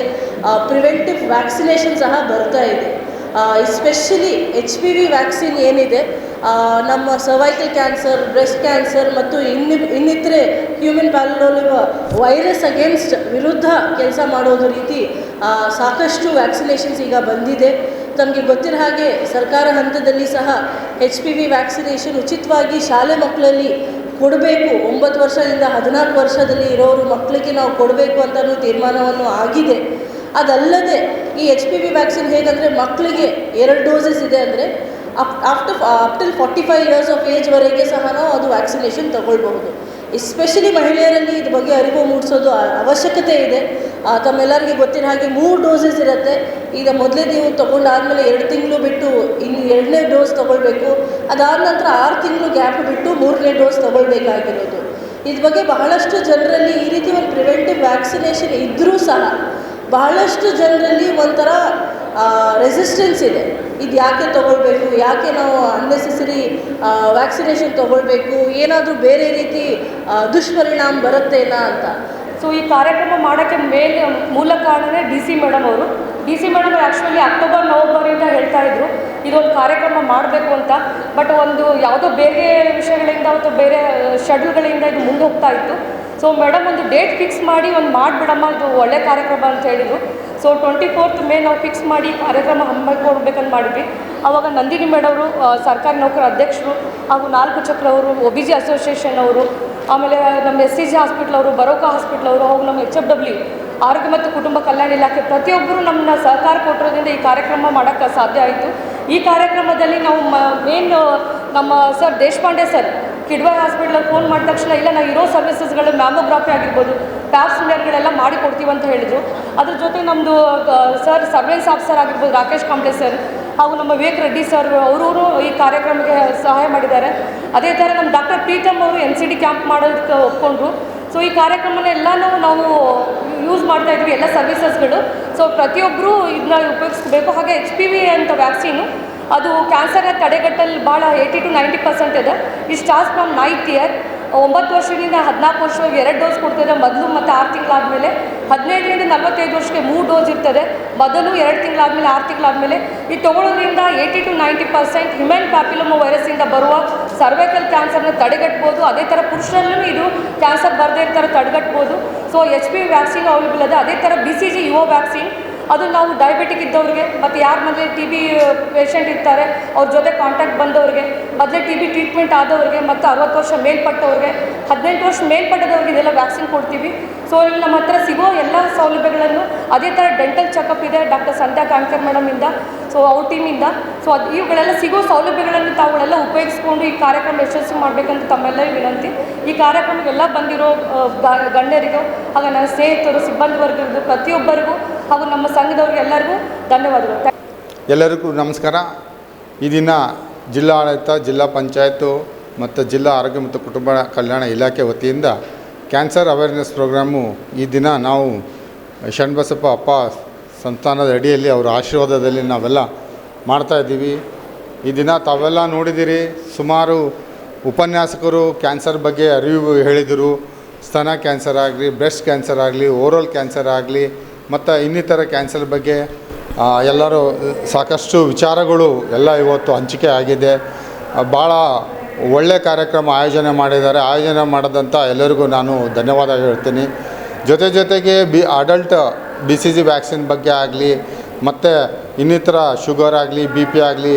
ಪ್ರಿವೆಂಟಿವ್ ವ್ಯಾಕ್ಸಿನೇಷನ್ ಸಹ ಬರ್ತಾ ಇದೆ. ಎಸ್ಪೆಷಲಿ HPV ವ್ಯಾಕ್ಸಿನ್ ಏನಿದೆ, ನಮ್ಮ ಸರ್ವೈಕಲ್ ಕ್ಯಾನ್ಸರ್, ಬ್ರೆಸ್ಟ್ ಕ್ಯಾನ್ಸರ್ ಮತ್ತು ಇನ್ನಿತರೆ ಹ್ಯೂಮನ್ ಪ್ಯಾಪಿಲೋಮಾ ವೈರಸ್ ಅಗೇನ್ಸ್ಟ್ ವಿರುದ್ಧ ಕೆಲಸ ಮಾಡೋದು ರೀತಿ ಸಾಕಷ್ಟು ವ್ಯಾಕ್ಸಿನೇಷನ್ಸ್ ಈಗ ಬಂದಿದೆ. ತಮಗೆ ಗೊತ್ತಿರೋ ಹಾಗೆ ಸರ್ಕಾರ ಹಂತದಲ್ಲಿ ಸಹ HPV ವ್ಯಾಕ್ಸಿನೇಷನ್ ಉಚಿತವಾಗಿ ಶಾಲೆ ಮಕ್ಕಳಲ್ಲಿ ಕೊಡಬೇಕು. 9 ವರ್ಷದಿಂದ 14 ವರ್ಷದಲ್ಲಿ ಇರೋರು ಮಕ್ಕಳಿಗೆ ನಾವು ಕೊಡಬೇಕು ಅಂತಲೂ ತೀರ್ಮಾನವನ್ನು ಆಗಿದೆ. ಅದಲ್ಲದೆ ಈ HPV ವ್ಯಾಕ್ಸಿನ್ ಹೇಗಂದರೆ ಮಕ್ಕಳಿಗೆ 2 ಡೋಸಸ್ ಇದೆ ಅಂದರೆ ಅಪ್ ಟಿಲ್ 45 ಇಯರ್ಸ್ ಆಫ್ ಏಜ್ವರೆಗೆ ಸಹ ನಾವು ಅದು ವ್ಯಾಕ್ಸಿನೇಷನ್ ತಗೊಳ್ಬಹುದು. ಎಸ್ಪೆಷಲಿ ಮಹಿಳೆಯರಲ್ಲಿ ಇದ್ರ ಬಗ್ಗೆ ಅರಿವು ಮೂಡಿಸೋದು ಅವಶ್ಯಕತೆ ಇದೆ. ತಮ್ಮೆಲ್ಲರಿಗೆ ಗೊತ್ತಿರೋ ಹಾಗೆ 3 ಡೋಸಸ್ ಇರುತ್ತೆ. ಈಗ ಮೊದಲೇ ನೀವು ತೊಗೊಂಡಾದಮೇಲೆ 2 ತಿಂಗಳು ಬಿಟ್ಟು ಇನ್ನು 2ನೇ ಡೋಸ್ ತೊಗೊಳ್ಬೇಕು. ಅದಾದ ನಂತರ 6 ತಿಂಗಳು ಗ್ಯಾಪ್ ಬಿಟ್ಟು 3ನೇ ಡೋಸ್ ತೊಗೊಳ್ಬೇಕಾಗಿರೋದು. ಇದ್ರ ಬಗ್ಗೆ ಬಹಳಷ್ಟು ಜನರಲ್ಲಿ ಈ ರೀತಿ ಒಂದು ಪ್ರಿವೆಂಟಿವ್ ವ್ಯಾಕ್ಸಿನೇಷನ್ ಇದ್ದರೂ ಸಹ ಬಹಳಷ್ಟು ಜನರಲ್ಲಿ ಒಂಥರ ರೆಸಿಸ್ಟೆನ್ಸ್ ಇದೆ. ಇದು ಯಾಕೆ ತೊಗೊಳ್ಬೇಕು, ಯಾಕೆ ನಾವು ಅನ್ನೆಸೆಸರಿ ವ್ಯಾಕ್ಸಿನೇಷನ್ ತೊಗೊಳ್ಬೇಕು, ಏನಾದರೂ ಬೇರೆ ರೀತಿ ದುಷ್ಪರಿಣಾಮ ಬರುತ್ತೇನಾ ಅಂತ. ಸೊ ಈ ಕಾರ್ಯಕ್ರಮ ಮಾಡೋಕ್ಕೆ ಮೂಲ ಕಾರಣವೇ DC ಮೇಡಮ್ ಅವರು. DC ಮೇಡಮ್ ಆ್ಯಕ್ಚುಲಿ ಅಕ್ಟೋಬರ್ ನವಂಬರಿಂದ ಹೇಳ್ತಾ ಇದ್ರು ಇದೊಂದು ಕಾರ್ಯಕ್ರಮ ಮಾಡಬೇಕು ಅಂತ. ಬಟ್ ಒಂದು ಯಾವುದೋ ಬೇರೆ ವಿಷಯಗಳಿಂದ ಅಥವಾ ಬೇರೆ ಶೆಡ್ಯೂಲ್ಗಳಿಂದ ಇದು ಮುಂದೆ ಹೋಗ್ತಾ ಇತ್ತು. ಸೊ ಮೇಡಮ್ ಒಂದು ಡೇಟ್ ಫಿಕ್ಸ್ ಮಾಡಿ ಒಂದು ಮಾಡಿಬಿಡಮ್ಮ, ಇದು ಒಳ್ಳೆ ಕಾರ್ಯಕ್ರಮ ಅಂತ ಹೇಳಿದರು. ಸೊ 24th ಮೇ ನಾವು ಫಿಕ್ಸ್ ಮಾಡಿ ಕಾರ್ಯಕ್ರಮ ಹಮ್ಮಿಕೊಡ್ಬೇಕಂತ ಮಾಡಿದ್ವಿ. ಆವಾಗ ನಂದಿನಿ ಮೇಡವರು ಸರ್ಕಾರಿ ನೌಕರ ಅಧ್ಯಕ್ಷರು ಹಾಗೂ 4 ಚಕ್ರ ಅವರು, OBG ಅಸೋಸಿಯೇಷನ್ ಅವರು, ಆಮೇಲೆ ನಮ್ಮ SCG ಹಾಸ್ಪಿಟ್ಲ್ ಅವರು, ಬರೋಕಾ ಹಾಸ್ಪಿಟ್ಲ್ ಅವರು, ಹಾಗೂ ನಮ್ಮ HFW ಆರೋಗ್ಯ ಮತ್ತು ಕುಟುಂಬ ಕಲ್ಯಾಣ ಇಲಾಖೆ ಪ್ರತಿಯೊಬ್ಬರು ನಮ್ಮನ್ನ ಸಹಕಾರ ಕೊಟ್ಟಿರೋದ್ರಿಂದ ಈ ಕಾರ್ಯಕ್ರಮ ಮಾಡೋಕ್ಕೆ ಸಾಧ್ಯ ಆಯಿತು. ಈ ಕಾರ್ಯಕ್ರಮದಲ್ಲಿ ನಾವು ಮೇನ್ ನಮ್ಮ ಸರ್ ದೇಶಪಾಂಡೆ ಸರ್ ಕಿಡ್ವಾಯಿ ಹಾಸ್ಪಿಟ್ಲಲ್ಲಿ ಫೋನ್ ಮಾಡಿದ ತಕ್ಷಣ ಇಲ್ಲ ನಾವು ಇರೋ ಸರ್ವಿಸಸ್ಗಳು ಮ್ಯಾಮೋಗ್ರಾಫಿ ಆಗಿರ್ಬೋದು, ಪ್ಯಾಪ್ ಸ್ಮಿಯರ್ಗಳೆಲ್ಲ ಮಾಡಿ ಕೊಡ್ತೀವಿ ಅಂತ ಹೇಳಿದರು. ಅದ್ರ ಜೊತೆ ನಮ್ಮದು ಸರ್ ಸರ್ವೆನ್ಸ್ ಆಫೀಸರ್ ಆಗಿರ್ಬೋದು ರಾಕೇಶ್ ಕಾಂಬ್ಳೆ ಸರ್ ಹಾಗೂ ನಮ್ಮ ವಿವೇಕ್ ರೆಡ್ಡಿ ಸರ್ ಅವರು ಈ ಕಾರ್ಯಕ್ರಮಕ್ಕೆ ಸಹಾಯ ಮಾಡಿದ್ದಾರೆ. ಅದೇ ಥರ ನಮ್ಮ ಡಾಕ್ಟರ್ ಪ್ರೀತಮ್ ಅವರು NCD ಕ್ಯಾಂಪ್ ಮಾಡೋದಕ್ಕೆ ಒಪ್ಕೊಂಡ್ರು. ಸೊ ಈ ಕಾರ್ಯಕ್ರಮನ ಎಲ್ಲನೂ ನಾವು ಯೂಸ್ ಮಾಡ್ತಾಯಿದ್ವಿ, ಎಲ್ಲ ಸರ್ವಿಸಸ್ಗಳು. ಸೊ ಪ್ರತಿಯೊಬ್ಬರು ಇದನ್ನ ಉಪಯೋಗಿಸ್ಬೇಕು. ಹಾಗೆ HPV ಅಂತ ವ್ಯಾಕ್ಸಿನು ಅದು ಕ್ಯಾನ್ಸರ್ನ ತಡೆಗಟ್ಟಲ್ಲಿ ಭಾಳ 80 to 90% ಇದೆ. ಈ ಸ್ಟಾರ್ಟ್ಸ್ ಫ್ರಮ್ 9th ಇಯರ್. 9 ವರ್ಷದಿಂದ 14 ವರ್ಷಕ್ಕೆ 2 ಡೋಸ್ ಕೊಡ್ತದೆ ಮೊದಲು, ಮತ್ತು 6 ತಿಂಗಳಾದಮೇಲೆ 15ರಿಂದ 45 ವರ್ಷಕ್ಕೆ 3 ಡೋಸ್ ಇರ್ತದೆ ಮೊದಲು, 2 ತಿಂಗಳಾದಮೇಲೆ 6 ತಿಂಗಳಾದಮೇಲೆ. ಇದು ತೊಗೊಳ್ಳೋದ್ರಿಂದ 80 to 90% ಹ್ಯೂಮನ್ ಪ್ಯಾಪಿಲೋಮಾ ವೈರಸ್ಸಿಂದ ಬರುವ ಸರ್ವೈಕಲ್ ಕ್ಯಾನ್ಸರ್ನ ತಡೆಗಟ್ಬೋದು. ಅದೇ ಥರ ಪುರುಷರಲ್ಲೂ ಇದು ಕ್ಯಾನ್ಸರ್ ಬರದೇ ಥರ ತಡೆಗಟ್ಬೋದು. ಸೊ HPV ವ್ಯಾಕ್ಸಿನ್ ಅವೈಲೇಬಲ್ ಇದೆ. ಅದೇ ಥರ BCG ಯುವ ವ್ಯಾಕ್ಸಿನ್, ಅದು ನಾವು ಡಯಾಬಿಟಿಕ್ ಇದ್ದವ್ರಿಗೆ ಮತ್ತು ಯಾರ ಮನೇಲಿ TB ಪೇಷಂಟ್ ಇರ್ತಾರೆ ಅವ್ರ ಜೊತೆ ಕಾಂಟ್ಯಾಕ್ಟ್ ಬಂದವ್ರಿಗೆ, ಮೊದಲೇ TB ಟ್ರೀಟ್ಮೆಂಟ್ ಆದವ್ರಿಗೆ ಮತ್ತು 60 ವರ್ಷ ಮೇಲ್ಪಟ್ಟವ್ರಿಗೆ, 18 ವರ್ಷ ಮೇಲ್ಪಟ್ಟದವ್ರಿಗೆ ಇದೆಲ್ಲ ವ್ಯಾಕ್ಸಿನ್ ಕೊಡ್ತೀವಿ. ಸೊ ಇಲ್ಲಿ ನಮ್ಮ ಹತ್ರ ಸಿಗೋ ಎಲ್ಲ ಸೌಲಭ್ಯಗಳನ್ನು, ಅದೇ ಥರ ಡೆಂಟಲ್ ಚೆಕಪ್ ಇದೆ ಡಾಕ್ಟರ್ ಸಂಧ್ಯಾ ಕಾಂಕರ್ ಮೇಡಮಿಂದ, ಸೊ ಅವ್ರ ಟೀಮಿಂದ. ಸೊ ಇವುಗಳೆಲ್ಲ ಸಿಗೋ ಸೌಲಭ್ಯಗಳನ್ನು ತಾವುಗಳೆಲ್ಲ ಉಪಯೋಗಿಸ್ಕೊಂಡು ಈ ಕಾರ್ಯಕ್ರಮ ಯಶಸ್ವಿ ಮಾಡಬೇಕಂತ ತಮ್ಮೆಲ್ಲರಿಗೂ ವಿನಂತಿ. ಈ ಕಾರ್ಯಕ್ರಮಕ್ಕೆಲ್ಲ ಬಂದಿರೋ ಗಣ್ಯರಿಗೂ ಹಾಗೂ ನನ್ನ ಸ್ನೇಹಿತರು, ಸಿಬ್ಬಂದಿ ವರ್ಗದ್ದು ಪ್ರತಿಯೊಬ್ಬರಿಗೂ ಹಾಗೂ ನಮ್ಮ ಸಂಘದವ್ರಿಗೆ ಎಲ್ಲರಿಗೂ ಧನ್ಯವಾದಗಳು. ಎಲ್ಲರಿಗೂ ನಮಸ್ಕಾರ. ಈ ದಿನ ಜಿಲ್ಲಾಡಳಿತ, ಜಿಲ್ಲಾ ಪಂಚಾಯತು ಮತ್ತು ಜಿಲ್ಲಾ ಆರೋಗ್ಯ ಮತ್ತು ಕುಟುಂಬ ಕಲ್ಯಾಣ ಇಲಾಖೆ ವತಿಯಿಂದ ಕ್ಯಾನ್ಸರ್ ಅವೇರ್ನೆಸ್ ಪ್ರೋಗ್ರಾಮು ಈ ದಿನ ನಾವು ಶರಣಬಸಪ್ಪ ಅಪ್ಪ ಸಂಸ್ಥಾನದ ಅಡಿಯಲ್ಲಿ ಅವರ ಆಶೀರ್ವಾದದಲ್ಲಿ ನಾವೆಲ್ಲ ಮಾಡ್ತಾಯಿದ್ದೀವಿ. ಈ ದಿನ ತಾವೆಲ್ಲ ನೋಡಿದ್ದೀರಿ, ಸುಮಾರು ಉಪನ್ಯಾಸಕರು ಕ್ಯಾನ್ಸರ್ ಬಗ್ಗೆ ಅರಿವು ಹೇಳಿದರು. ಸ್ತನ ಕ್ಯಾನ್ಸರ್ ಆಗಲಿ, ಬ್ರೆಸ್ಟ್ ಕ್ಯಾನ್ಸರ್ ಆಗಲಿ, ಓರಲ್ ಕ್ಯಾನ್ಸರ್ ಆಗಲಿ ಮತ್ತು ಇನ್ನಿತರ ಕ್ಯಾನ್ಸರ್ ಬಗ್ಗೆ ಎಲ್ಲರೂ ಸಾಕಷ್ಟು ವಿಚಾರಗಳು ಎಲ್ಲ ಇವತ್ತು ಹಂಚಿಕೆ ಆಗಿದೆ. ಭಾಳ ಒಳ್ಳೆಯ ಕಾರ್ಯಕ್ರಮ ಆಯೋಜನೆ ಮಾಡಿದ್ದಾರೆ. ಆಯೋಜನೆ ಮಾಡಿದಂಥ ಎಲ್ಲರಿಗೂ ನಾನು ಧನ್ಯವಾದ ಹೇಳ್ತೀನಿ. ಜೊತೆಗೆ ಅಡಲ್ಟ್ BCG ವ್ಯಾಕ್ಸಿನ್ ಬಗ್ಗೆ ಆಗಲಿ ಮತ್ತು ಇನ್ನಿತರ ಶುಗರ್ ಆಗಲಿ, BP ಆಗಲಿ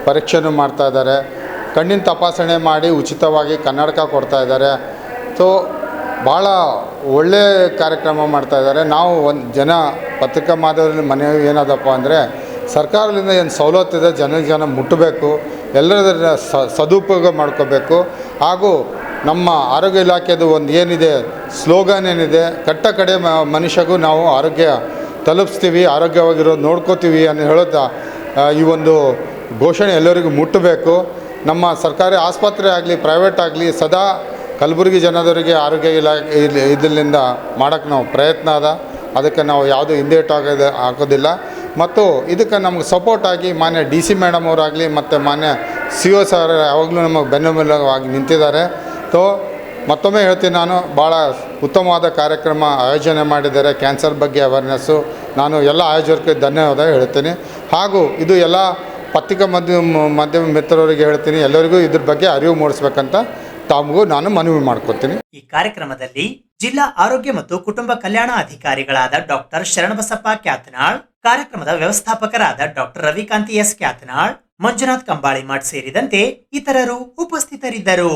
ಪರೀಕ್ಷೆನೂ ಮಾಡ್ತಾಯಿದ್ದಾರೆ. ಕಣ್ಣಿನ ತಪಾಸಣೆ ಮಾಡಿ ಉಚಿತವಾಗಿ ಕನ್ನಡಕ ಕೊಡ್ತಾಯಿದ್ದಾರೆ. ಸೊ ಭಾಳ ಒಳ್ಳೆಯ ಕಾರ್ಯಕ್ರಮ ಮಾಡ್ತಾಯಿದ್ದಾರೆ. ನಾವು ಒಂದು ಜನ ಪತ್ರಿಕಾ ಮಾಧ್ಯಮದಲ್ಲಿ ಮನವಿ ಏನದಪ್ಪ ಅಂದರೆ, ಸರ್ಕಾರದಿಂದ ಏನು ಸವಲತ್ತಿದೆ ಜನ ಮುಟ್ಟಬೇಕು, ಎಲ್ಲರ ಸದುಪಯೋಗ ಮಾಡ್ಕೋಬೇಕು. ಹಾಗೂ ನಮ್ಮ ಆರೋಗ್ಯ ಇಲಾಖೆದು ಒಂದು ಏನಿದೆ ಸ್ಲೋಗನ್ ಏನಿದೆ, ಕಟ್ಟ ಕಡೆ ಮನುಷ್ಯಗೂ ನಾವು ಆರೋಗ್ಯ ತಲುಪಿಸ್ತೀವಿ, ಆರೋಗ್ಯವಾಗಿರೋದು ನೋಡ್ಕೋತೀವಿ ಅಂತ ಹೇಳೋದು ಈ ಒಂದು ಘೋಷಣೆ ಎಲ್ಲರಿಗೂ ಮುಟ್ಟಬೇಕು. ನಮ್ಮ ಸರ್ಕಾರಿ ಆಸ್ಪತ್ರೆ ಆಗಲಿ, ಪ್ರೈವೇಟ್ ಆಗಲಿ ಸದಾ ಕಲಬುರಗಿ ಜನದವರಿಗೆ ಆರೋಗ್ಯ ಇಲಾಖೆ ಇದರಿಂದ ಮಾಡೋಕ್ಕೆ ನಾವು ಪ್ರಯತ್ನ ಅದ. ಅದಕ್ಕೆ ನಾವು ಯಾವುದೂ ಹಿಂದೇಟು ಹಾಕೋದಿಲ್ಲ. ಮತ್ತು ಇದಕ್ಕೆ ನಮ್ಗೆ ಸಪೋರ್ಟಾಗಿ ಮಾನ್ಯ DC ಮೇಡಮ್ ಅವರಾಗಲಿ ಮತ್ತು ಮಾನ್ಯ CO ಸರ್ ಯಾವಾಗಲೂ ನಮಗೆ ಬೆನ್ನೆಲುಬಾಗಿ ನಿಂತಿದ್ದಾರೆ. ಸೊ ಮತ್ತೊಮ್ಮೆ ಹೇಳ್ತೀನಿ, ನಾನು ಭಾಳ ಉತ್ತಮವಾದ ಕಾರ್ಯಕ್ರಮ ಆಯೋಜನೆ ಮಾಡಿದ್ದಾರೆ ಕ್ಯಾನ್ಸರ್ ಬಗ್ಗೆ ಅವೇರ್ನೆಸ್ಸು. ನಾನು ಎಲ್ಲ ಆಯೋಜಕರಿಗೆ ಧನ್ಯವಾದ ಹೇಳ್ತೀನಿ. ಹಾಗೂ ಇದು ಎಲ್ಲ ಪತ್ರಿಕಾ ಮಾಧ್ಯಮ ಮಿತ್ರರಿಗೆ ಹೇಳ್ತೀನಿ, ಎಲ್ಲರಿಗೂ ಇದ್ರ ಬಗ್ಗೆ ಅರಿವು ಮೂಡಿಸ್ಬೇಕಂತ ತಾಮಗೂ ನಾನು ಮನವಿ ಮಾಡ್ಕೊತೀನಿ. ಈ ಕಾರ್ಯಕ್ರಮದಲ್ಲಿ ಜಿಲ್ಲಾ ಆರೋಗ್ಯ ಮತ್ತು ಕುಟುಂಬ ಕಲ್ಯಾಣ ಅಧಿಕಾರಿಗಳಾದ ಡಾಕ್ಟರ್ ಶರಣಬಸಪ್ಪ ಕ್ಯಾತನಾಳ್, ಕಾರ್ಯಕ್ರಮದ ವ್ಯವಸ್ಥಾಪಕರಾದ ಡಾಕ್ಟರ್ ರವಿಕಾಂತಿ S ಕ್ಯಾತನಾಳ್, ಮಂಜುನಾಥ್ ಕಂಬಾಳಿಮಠ್ ಸೇರಿದಂತೆ ಇತರರು ಉಪಸ್ಥಿತರಿದ್ದರು.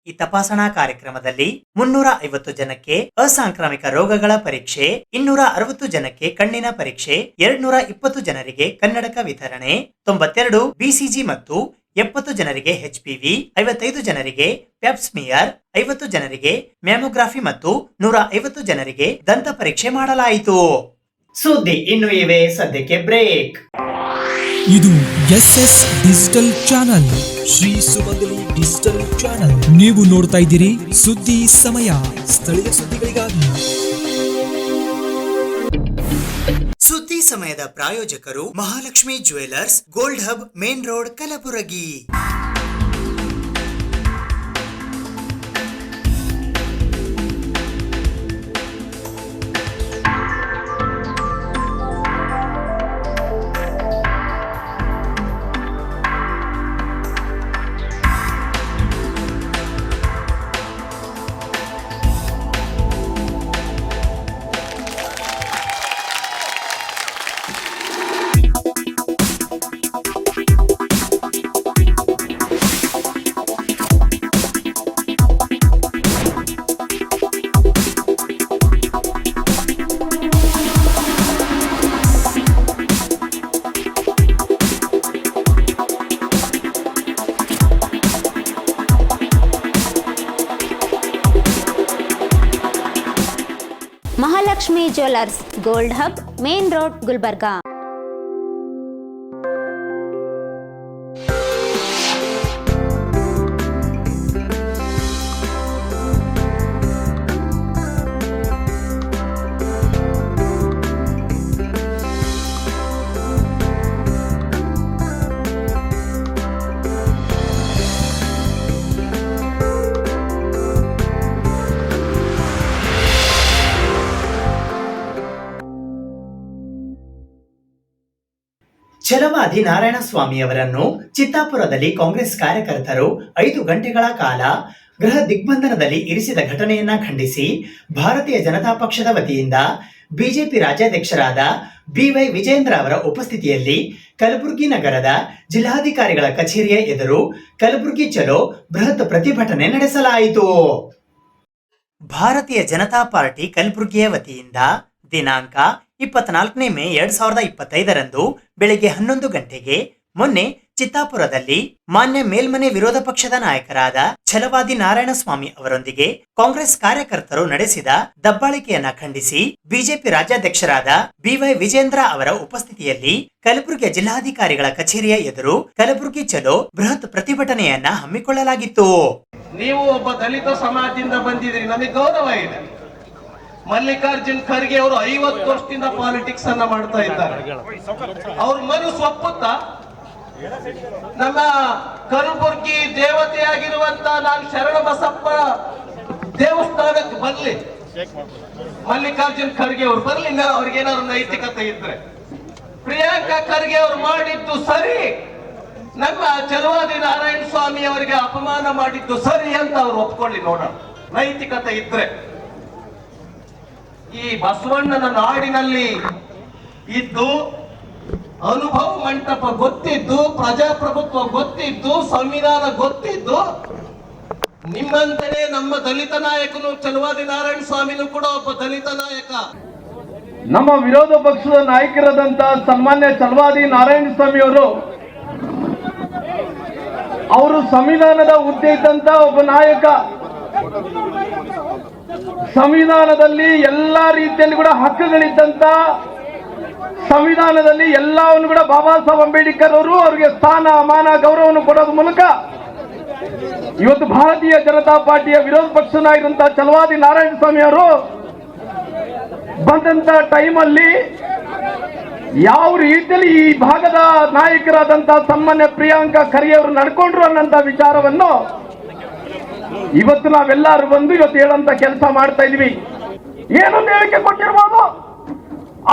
ಈ ತಪಾಸಣಾ ಕಾರ್ಯಕ್ರಮದಲ್ಲಿ 350 ಜನಕ್ಕೆ ಅಸಾಂಕ್ರಾಮಿಕ ರೋಗಗಳ ಪರೀಕ್ಷೆ, 260 ಜನಕ್ಕೆ ಕಣ್ಣಿನ ಪರೀಕ್ಷೆ, 220 ಜನರಿಗೆ ಕನ್ನಡಕ ವಿತರಣೆ, 92 BCG ಮತ್ತು 70 ಜನರಿಗೆ HPV, 55 ಜನರಿಗೆ ಪ್ಯಾಪ್ಸ್ಮಿಯರ್, 50 ಜನರಿಗೆ ಮ್ಯಾಮೋಗ್ರಾಫಿ ಮತ್ತು 150 ಜನರಿಗೆ ದಂತ ಪರೀಕ್ಷೆ ಮಾಡಲಾಯಿತು. ಸುದ್ದಿ ಇನ್ನು ಇವೆ, ಸದ್ಯಕ್ಕೆ ಬ್ರೇಕ್. ಇದು SS ಡಿಜಿಟಲ್ ಚಾನಲ್, ಶ್ರೀ ಸುಮಂಗಲಿ ಡಿಜಿಟಲ್ ಚಾನಲ್. ನೀವು ನೋಡ್ತಾ ಇದ್ದೀರಿ ಸುದ್ದಿ ಸಮಯ, ಸ್ಥಳೀಯ ಸುದ್ದಿಗಳಿಗಾಗಿ. ಸುದ್ದಿ ಸಮಯದ ಪ್ರಾಯೋಜಕರು Mahalakshmi jewellers, gold hub, main road, Kalaburagi. Mahalakshmi jewellers, gold hub, main road, Gulbarga. Chalavadi Narayanaswamy ಅವರನ್ನು ಚಿತ್ತಾಪುರದಲ್ಲಿ ಕಾಂಗ್ರೆಸ್ ಕಾರ್ಯಕರ್ತರು 5 ಗಂಟೆಗಳ ಕಾಲ ಗೃಹ ದಿಗ್ಬಂಧನದಲ್ಲಿ ಇರಿಸಿದ ಘಟನೆಯನ್ನ ಖಂಡಿಸಿ ಭಾರತೀಯ ಜನತಾ ಪಕ್ಷದ ವತಿಯಿಂದ ಬಿಜೆಪಿ ರಾಜ್ಯಾಧ್ಯಕ್ಷರಾದ ಬಿವೈ ವಿಜೇಂದ್ರ ಅವರ ಉಪಸ್ಥಿತಿಯಲ್ಲಿ ಕಲಬುರಗಿ ನಗರದ ಜಿಲ್ಲಾಧಿಕಾರಿಗಳ ಕಚೇರಿಯ ಎದುರು ಕಲಬುರಗಿ ಚಲೋ ಬೃಹತ್ ಪ್ರತಿಭಟನೆ ನಡೆಸಲಾಯಿತು. ಭಾರತೀಯ ಜನತಾ ಪಾರ್ಟಿ ಕಲಬುರಗಿಯ ವತಿಯಿಂದ ದಿನಾಂಕ 24 ಮೇ 2025ರಂದು ಬೆಳಗ್ಗೆ 11 ಗಂಟೆಗೆ ಮೊನ್ನೆ ಚಿತ್ತಾಪುರದಲ್ಲಿ ಮಾನ್ಯ ಮೇಲ್ಮನೆ ವಿರೋಧ ಪಕ್ಷದ ನಾಯಕರಾದ ಛಲವಾದಿ ನಾರಾಯಣಸ್ವಾಮಿ ಅವರೊಂದಿಗೆ ಕಾಂಗ್ರೆಸ್ ಕಾರ್ಯಕರ್ತರು ನಡೆಸಿದ ದಬ್ಬಾಳಿಕೆಯನ್ನ ಖಂಡಿಸಿ ಬಿಜೆಪಿ ರಾಜ್ಯಾಧ್ಯಕ್ಷರಾದ ಬಿವೈ ವಿಜೇಂದ್ರ ಅವರ ಉಪಸ್ಥಿತಿಯಲ್ಲಿ ಕಲಬುರಗಿಯ ಜಿಲ್ಲಾಧಿಕಾರಿಗಳ ಕಚೇರಿಯ ಎದುರು ಕಲಬುರಗಿ ಚಲೋ ಬೃಹತ್ ಪ್ರತಿಭಟನೆಯನ್ನ ಹಮ್ಮಿಕೊಳ್ಳಲಾಗಿತ್ತು. ನೀವು ಒಬ್ಬ ದಲಿತ ಸಮಾಜದಿಂದ ಬಂದಿದ್ರಿ, ನಮಗೆ ಗೌರವ ಇದೆ. ಮಲ್ಲಿಕಾರ್ಜುನ್ ಖರ್ಗೆ ಅವರು 50 ವರ್ಷದಿಂದ ಪಾಲಿಟಿಕ್ಸ್ ಅನ್ನ ಮಾಡ್ತಾ ಇದ್ದಾರೆ. ಅವ್ರ ಮನಸ್ಸು ಒಪ್ಪುತ್ತಾ? ನಮ್ಮ ಕಲಬುರ್ಗಿ ದೇವತೆಯಾಗಿರುವಂತ ನಾನು ಶರಣ ಬಸಪ್ಪ ದೇವಸ್ಥಾನಕ್ಕೆ ಬರ್ಲಿ, ಮಲ್ಲಿಕಾರ್ಜುನ್ ಖರ್ಗೆ ಅವ್ರು ಬರ್ಲಿ, ಅವ್ರಿಗೇನಾದ್ರು ನೈತಿಕತೆ ಇದ್ರೆ. ಪ್ರಿಯಾಂಕಾ ಖರ್ಗೆ ಅವ್ರು ಮಾಡಿದ್ದು ಸರಿ, ನಮ್ಮ ಛಲವಾದಿ ನಾರಾಯಣ ಸ್ವಾಮಿ ಅವರಿಗೆ ಅಪಮಾನ ಮಾಡಿದ್ದು ಸರಿ ಅಂತ ಅವ್ರು ಒಪ್ಕೊಳ್ಳಿ ನೋಡೋಣ, ನೈತಿಕತೆ ಇದ್ರೆ. ಈ ಬಸವಣ್ಣನ ನಾಡಿನಲ್ಲಿ ಇದ್ದು ಅನುಭವ ಮಂಟಪ ಗೊತ್ತಿದ್ದು, ಪ್ರಜಾಪ್ರಭುತ್ವ ಗೊತ್ತಿದ್ದು, ಸಂವಿಧಾನ ಗೊತ್ತಿದ್ದು, ನಿಮ್ಮಂತೆಯೇ ನಮ್ಮ ದಲಿತ ನಾಯಕನು ಛಲವಾದಿ ನಾರಾಯಣ ಸ್ವಾಮಿನೂ ಕೂಡ ಒಬ್ಬ ದಲಿತ ನಾಯಕ. ನಮ್ಮ ವಿರೋಧ ಪಕ್ಷದ ನಾಯಕರಾದಂತ ಸನ್ಮಾನ್ಯ ಛಲವಾದಿ ನಾರಾಯಣ ಸ್ವಾಮಿ ಅವರು ಸಂವಿಧಾನದ ಹುದ್ದೆ ಇದ್ದಂತ ಒಬ್ಬ ನಾಯಕ. ಸಂವಿಧಾನದಲ್ಲಿ ಎಲ್ಲಾ ರೀತಿಯಲ್ಲಿ ಕೂಡ ಹಕ್ಕುಗಳಿದ್ದಂತ, ಸಂವಿಧಾನದಲ್ಲಿ ಎಲ್ಲವನ್ನು ಕೂಡ ಬಾಬಾ ಸಾಹೇಬ್ ಅಂಬೇಡ್ಕರ್ ಅವರು ಅವರಿಗೆ ಸ್ಥಾನ ಮಾನ ಗೌರವವನ್ನು ಕೊಡೋದ್ರ ಮೂಲಕ ಇವತ್ತು ಭಾರತೀಯ ಜನತಾ ಪಾರ್ಟಿಯ ವಿರೋಧ ಪಕ್ಷನಾಗಿರುವಂತಹ ಛಲವಾದಿ ನಾರಾಯಣ ಸ್ವಾಮಿ ಅವರು ಬಂದಂತ ಟೈಮಲ್ಲಿ ಯಾವ ರೀತಿಯಲ್ಲಿ ಈ ಭಾಗದ ನಾಯಕರಾದಂತಹ ಸನ್ಮಾನ್ಯ ಪ್ರಿಯಾಂಕಾ ಖರ್ಗೆ ಅವರು ನಡ್ಕೊಂಡ್ರು ಅನ್ನಂತ ವಿಚಾರವನ್ನು ಇವತ್ತು ನಾವೆಲ್ಲರೂ ಬಂದು ಇವತ್ತು ಹೇಳಂತ ಕೆಲಸ ಮಾಡ್ತಾ ಇದೀವಿ. ಏನೊಂದು ಹೇಳಿಕೆ ಕೊಟ್ಟಿರ್ಬೋದು,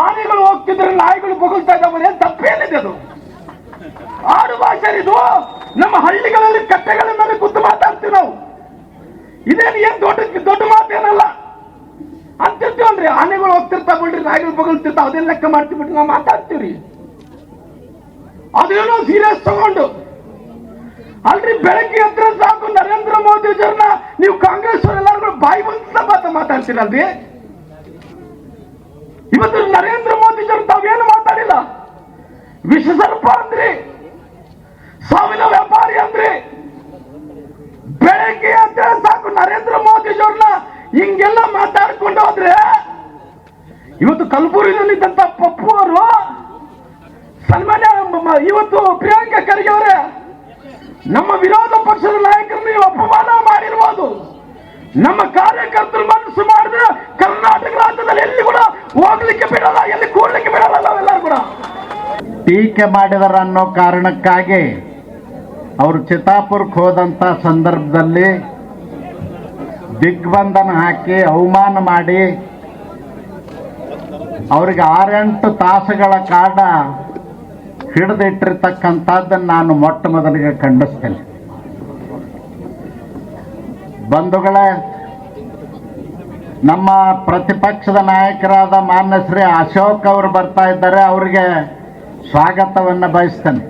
ಆನೆಗಳು ಹೋಗ್ತಿದ್ರೆ ನಾಯಿಗಳು ಬೊಗಳ್ತಾ ಇದ್ದಾವೆ, ತಪ್ಪೇನಿದೆ? ಅದು ಆಡು ಭಾಷೆ. ಇದು ನಮ್ಮ ಹಳ್ಳಿಗಳಲ್ಲಿ ಕಟ್ಟೆಗಳ ಮೇಲೆ ಕೂತು ಮಾತಾಡ್ತೀವಿ ನಾವು. ಇದೇನು ಏನ್ ದೊಡ್ಡ ಮಾತೇನಲ್ಲ ಅಂತಿರ್ತೀವಲ್ರಿ. ಆನೆಗಳು ಹೋಗ್ತಿರ್ತಾವ ಬಿಡ್ರಿ, ನಾಯಿಗಳು ಬೊಗಳ್ತಿರ್ತಾವ, ಅದನ್ನ ಲೆಕ್ಕ ಮಾಡ್ತೀವಿ ಬಿಟ್ಟು ನಾವು ಮಾತಾಡ್ತೀವ್ರಿ. ಅದೇನೋ ಸೀರಿಯಸ್ ತಗೊಂಡು ಅಲ್ರಿ. ಬೆಳಗ್ಗೆ ಹತ್ರ ಸಾಕು ನರೇಂದ್ರ ಮೋದಿ ಅವ್ರನ್ನ ನೀವು ಕಾಂಗ್ರೆಸ್ ಎಲ್ಲರೂ ಬಾಯಿ ಬಂದ ಮಾತಾಡ್ತೀರಲ್ರಿ. ಇವತ್ತು ನರೇಂದ್ರ ಮೋದಿ ಅವರು ತಾವೇನು ಮಾತಾಡಿಲ್ಲ. ವಿಷ ಸರ್ಪ ಅಂದ್ರಿ, ಸಾವಿನ ವ್ಯಾಪಾರಿ ಅಂದ್ರಿ. ಬೆಳಗ್ಗೆ ಹತ್ರ ಸಾಕು ನರೇಂದ್ರ ಮೋದಿ ಅವ್ರನ್ನ ಹಿಂಗೆಲ್ಲ ಮಾತಾಡ್ಕೊಂಡು ಹೋದ್ರೆ ಇವತ್ತು ಕಲಬುರಗಿನಲ್ಲಿದ್ದಂತ ಪಪ್ಪು ಅವರು ಸನ್ಮಾನ್ಯ ಇವತ್ತು ಪ್ರಿಯಾಂಕಾ ಖರ್ಗೆ ಅವರೇ ನಮ್ಮ ವಿರೋಧ ಪಕ್ಷದ ನಾಯಕರನ್ನು ನೀವು ಅಪಮಾನ ಮಾಡಿರ್ಬೋದು. ನಮ್ಮ ಕಾರ್ಯಕರ್ತರು ಮನಸ್ಸು ಮಾಡಿದ್ರೆ ಕರ್ನಾಟಕ ರಾಜ್ಯದಲ್ಲಿ ಎಲ್ಲಿ ಕೂಡ ಹೋಗ್ಲಿಕ್ಕೆ ಬಿಡಲ್ಲ, ಎಲ್ಲಿ ಕೂಡ್ಲಿಕ್ಕೆ ಬಿಡಲ್ಲ. ನಾವೆಲ್ಲರೂ ಕೂಡ ಟೀಕೆ ಮಾಡಿದರ ಅನ್ನೋ ಕಾರಣಕ್ಕಾಗಿ ಅವರು ಚಿತ್ತಾಪುರಕ್ಕೆ ಹೋದಂತ ಸಂದರ್ಭದಲ್ಲಿ ದಿಗ್ಬಂಧನ ಹಾಕಿ ಅವಮಾನ ಮಾಡಿ ಅವರಿಗೆ 6-8 ತಾಸುಗಳ ಕಾಲ ಹಿಡಿದಿಟ್ಟಿರ್ತಕ್ಕಂಥದ್ದನ್ನು ನಾನು ಮೊಟ್ಟ ಮೊದಲಿಗೆ ಖಂಡಿಸ್ತೇನೆ. ಬಂಧುಗಳೇ, ನಮ್ಮ ಪ್ರತಿಪಕ್ಷದ ನಾಯಕರಾದ ಮಾನ್ಯ ಶ್ರೀ ಅಶೋಕ್ ಅವರು ಬರ್ತಾ ಇದ್ದಾರೆ, ಅವರಿಗೆ ಸ್ವಾಗತವನ್ನು ಬಯಸ್ತೇನೆ.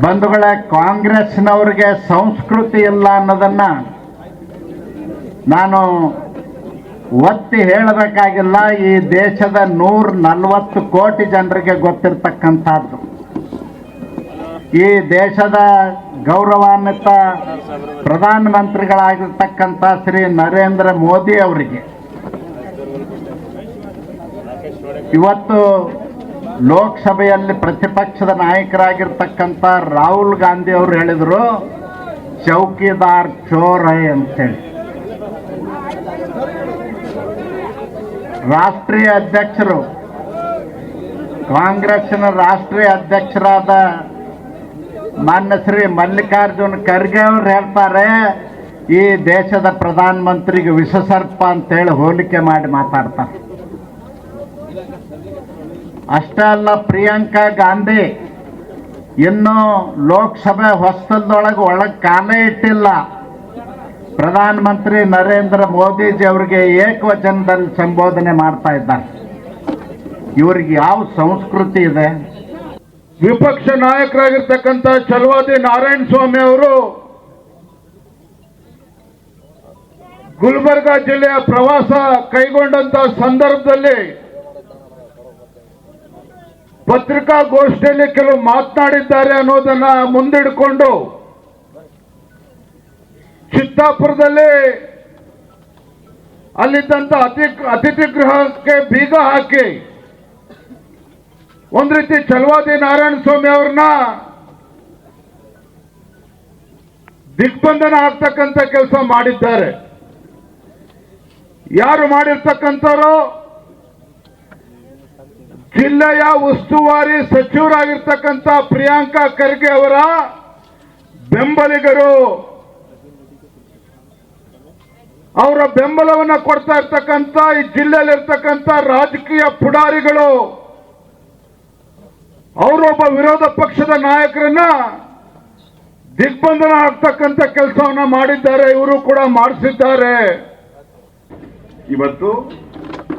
ಬಂಧುಗಳೇ, ಕಾಂಗ್ರೆಸ್ನವ್ರಿಗೆ ಸಂಸ್ಕೃತಿ ಇಲ್ಲ ಅನ್ನೋದನ್ನ ನಾನು ಒತ್ತಿ ಹೇಳಬೇಕಾಗಿಲ್ಲ. ಈ ದೇಶದ 140 ಕೋಟಿ ಜನರಿಗೆ ಗೊತ್ತಿರತಕ್ಕಂಥದ್ದು. ಈ ದೇಶದ ಗೌರವಾನ್ವಿತ ಪ್ರಧಾನಮಂತ್ರಿಗಳಾಗಿರ್ತಕ್ಕಂಥ ಶ್ರೀ ನರೇಂದ್ರ ಮೋದಿ ಅವರಿಗೆ ಇವತ್ತು ಲೋಕಸಭೆಯಲ್ಲಿ ಪ್ರತಿಪಕ್ಷದ ನಾಯಕರಾಗಿರ್ತಕ್ಕಂಥ ರಾಹುಲ್ ಗಾಂಧಿ ಅವರು ಹೇಳಿದರು, ಚೌಕಿದಾರ್ ಚೋರ್ ಹೈ ಅಂತೇಳಿ. ರಾಷ್ಟ್ರೀಯ ಅಧ್ಯಕ್ಷರು, ಕಾಂಗ್ರೆಸ್ಸಿನ ರಾಷ್ಟ್ರೀಯ ಅಧ್ಯಕ್ಷರಾದ ಮಾನ್ಯ ಶ್ರೀ ಮಲ್ಲಿಕಾರ್ಜುನ್ ಖರ್ಗೆ ಅವರು ಹೇಳ್ತಾರೆ, ಈ ದೇಶದ ಪ್ರಧಾನಮಂತ್ರಿಗೆ ವಿಷಸರ್ಪ ಅಂತೇಳಿ ಹೋಲಿಕೆ ಮಾಡಿ ಮಾತಾಡ್ತಾರೆ. ಅಷ್ಟೇ ಅಲ್ಲ, ಪ್ರಿಯಾಂಕಾ ಗಾಂಧಿ ಇನ್ನೂ ಲೋಕಸಭೆ ಹೊಸ್ತಲದೊಳಗೆ ಕಾಲೇ ಇಟ್ಟಿಲ್ಲ. ಪ್ರಧಾನಮಂತ್ರಿ ನರೇಂದ್ರ ಮೋದಿಜಿ ಅವರಿಗೆ ಏಕವಚನದಲ್ಲಿ ಸಂಬೋಧನೆ ಮಾಡ್ತಾ ಇದ್ದಾರೆ. ಇವ್ರಿಗೆ ಯಾವ ಸಂಸ್ಕೃತಿ ಇದೆ? ವಿಪಕ್ಷ ನಾಯಕರಾಗಿರ್ತಕ್ಕಂಥ ಚಲವಾದಿ ನಾರಾಯಣ ಸ್ವಾಮಿ ಅವರು ಗುಲ್ಬರ್ಗಾ ಜಿಲ್ಲೆಯ ಪ್ರವಾಸ ಕೈಗೊಂಡಂತ ಸಂದರ್ಭದಲ್ಲಿ ಪತ್ರಿಕಾಗೋಷ್ಠಿಯಲ್ಲಿ ಕೆಲವು ಮಾತನಾಡಿದ್ದಾರೆ ಅನ್ನೋದನ್ನ ಮುಂದಿಡ್ಕೊಂಡು ಚಿತ್ತಾಪುರದಲ್ಲಿ ಅಲ್ಲಿದ್ದಂತ ಅತಿಥಿ ಗೃಹಕ್ಕೆ ಬೀಗ ಹಾಕಿ ಒಂದ್ ರೀತಿ ಚಲವಾದಿ ನಾರಾಯಣ ಸ್ವಾಮಿ ಅವ್ರನ್ನ ದಿಗ್ಬಂಧನ ಆಗ್ತಕ್ಕಂಥ ಕೆಲಸ ಮಾಡಿದ್ದಾರೆ. ಯಾರು ಮಾಡಿರ್ತಕ್ಕಂಥವರು? ಜಿಲ್ಲೆಯ ಉಸ್ತುವಾರಿ ಸಚಿವರಾಗಿರ್ತಕ್ಕಂಥ ಪ್ರಿಯಾಂಕಾ ಖರ್ಗೆ ಅವರ ಬೆಂಬಲಿಗರು. ಅವರ ಬೆಂಬಲವನ್ನ ಕೊಡ್ತಾ ಇರ್ತಕ್ಕಂಥ ಈ ಜಿಲ್ಲೆಯಲ್ಲಿರ್ತಕ್ಕಂಥ ರಾಜಕೀಯ ಪುಡಾರಿಗಳು ಅವರೊಬ್ಬ ವಿರೋಧ ಪಕ್ಷದ ನಾಯಕರನ್ನ ದಿಗ್ಬಂಧನ ಆಗ್ತಕ್ಕಂಥ ಕೆಲಸವನ್ನ ಮಾಡಿದ್ದಾರೆ. ಇವರು ಕೂಡ ಮಾಡಿಸಿದ್ದಾರೆ. ಇವತ್ತು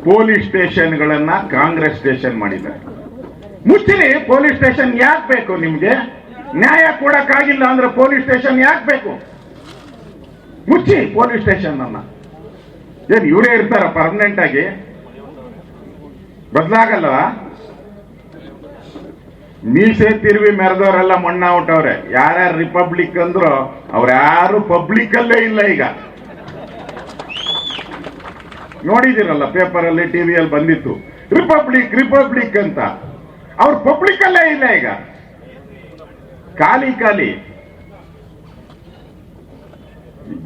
ಪೊಲೀಸ್ ಸ್ಟೇಷನ್ಗಳನ್ನ ಕಾಂಗ್ರೆಸ್ ಸ್ಟೇಷನ್ ಮಾಡಿದ್ದಾರೆ. ಮುಚ್ಚಿರಿ, ಪೊಲೀಸ್ ಸ್ಟೇಷನ್ ಯಾಕೆ ಬೇಕು ನಿಮ್ಗೆ? ನ್ಯಾಯ ಕೊಡಕ್ಕಾಗಿಲ್ಲ ಅಂದ್ರೆ ಪೊಲೀಸ್ ಸ್ಟೇಷನ್ ಯಾಕೆ ಬೇಕು? ಮುಚ್ಚಿ ಪೊಲೀಸ್ ಸ್ಟೇಷನ್ ಅನ್ನ. ಏನ್ ಇವರೇ ಇರ್ತಾರ ಪರ್ಮನೆಂಟ್ ಆಗಿ? ಬದಲಾಗಲ್ವಾ? ಮೀಸೆ ತಿರುವಿ ಮೆರೆದವರೆಲ್ಲ ಮಣ್ಣ ಹೊಟ್ಟವ್ರೆ. ಯಾರ್ಯಾರು ರಿಪಬ್ಲಿಕ್ ಅಂದ್ರು ಅವ್ರ್ಯಾರು ಪಬ್ಲಿಕ್ ಅಲ್ಲೇ ಇಲ್ಲ. ಈಗ ನೋಡಿದಿರಲ್ಲ, ಪೇಪರ್ ಅಲ್ಲಿ ಟಿವಿಯಲ್ಲಿ ಬಂದಿತ್ತು ರಿಪಬ್ಲಿಕ್ ರಿಪಬ್ಲಿಕ್ ಅಂತ. ಅವ್ರು ಪಬ್ಲಿಕ್ ಅಲ್ಲೇ ಇಲ್ಲ. ಈಗ ಖಾಲಿ ಖಾಲಿ.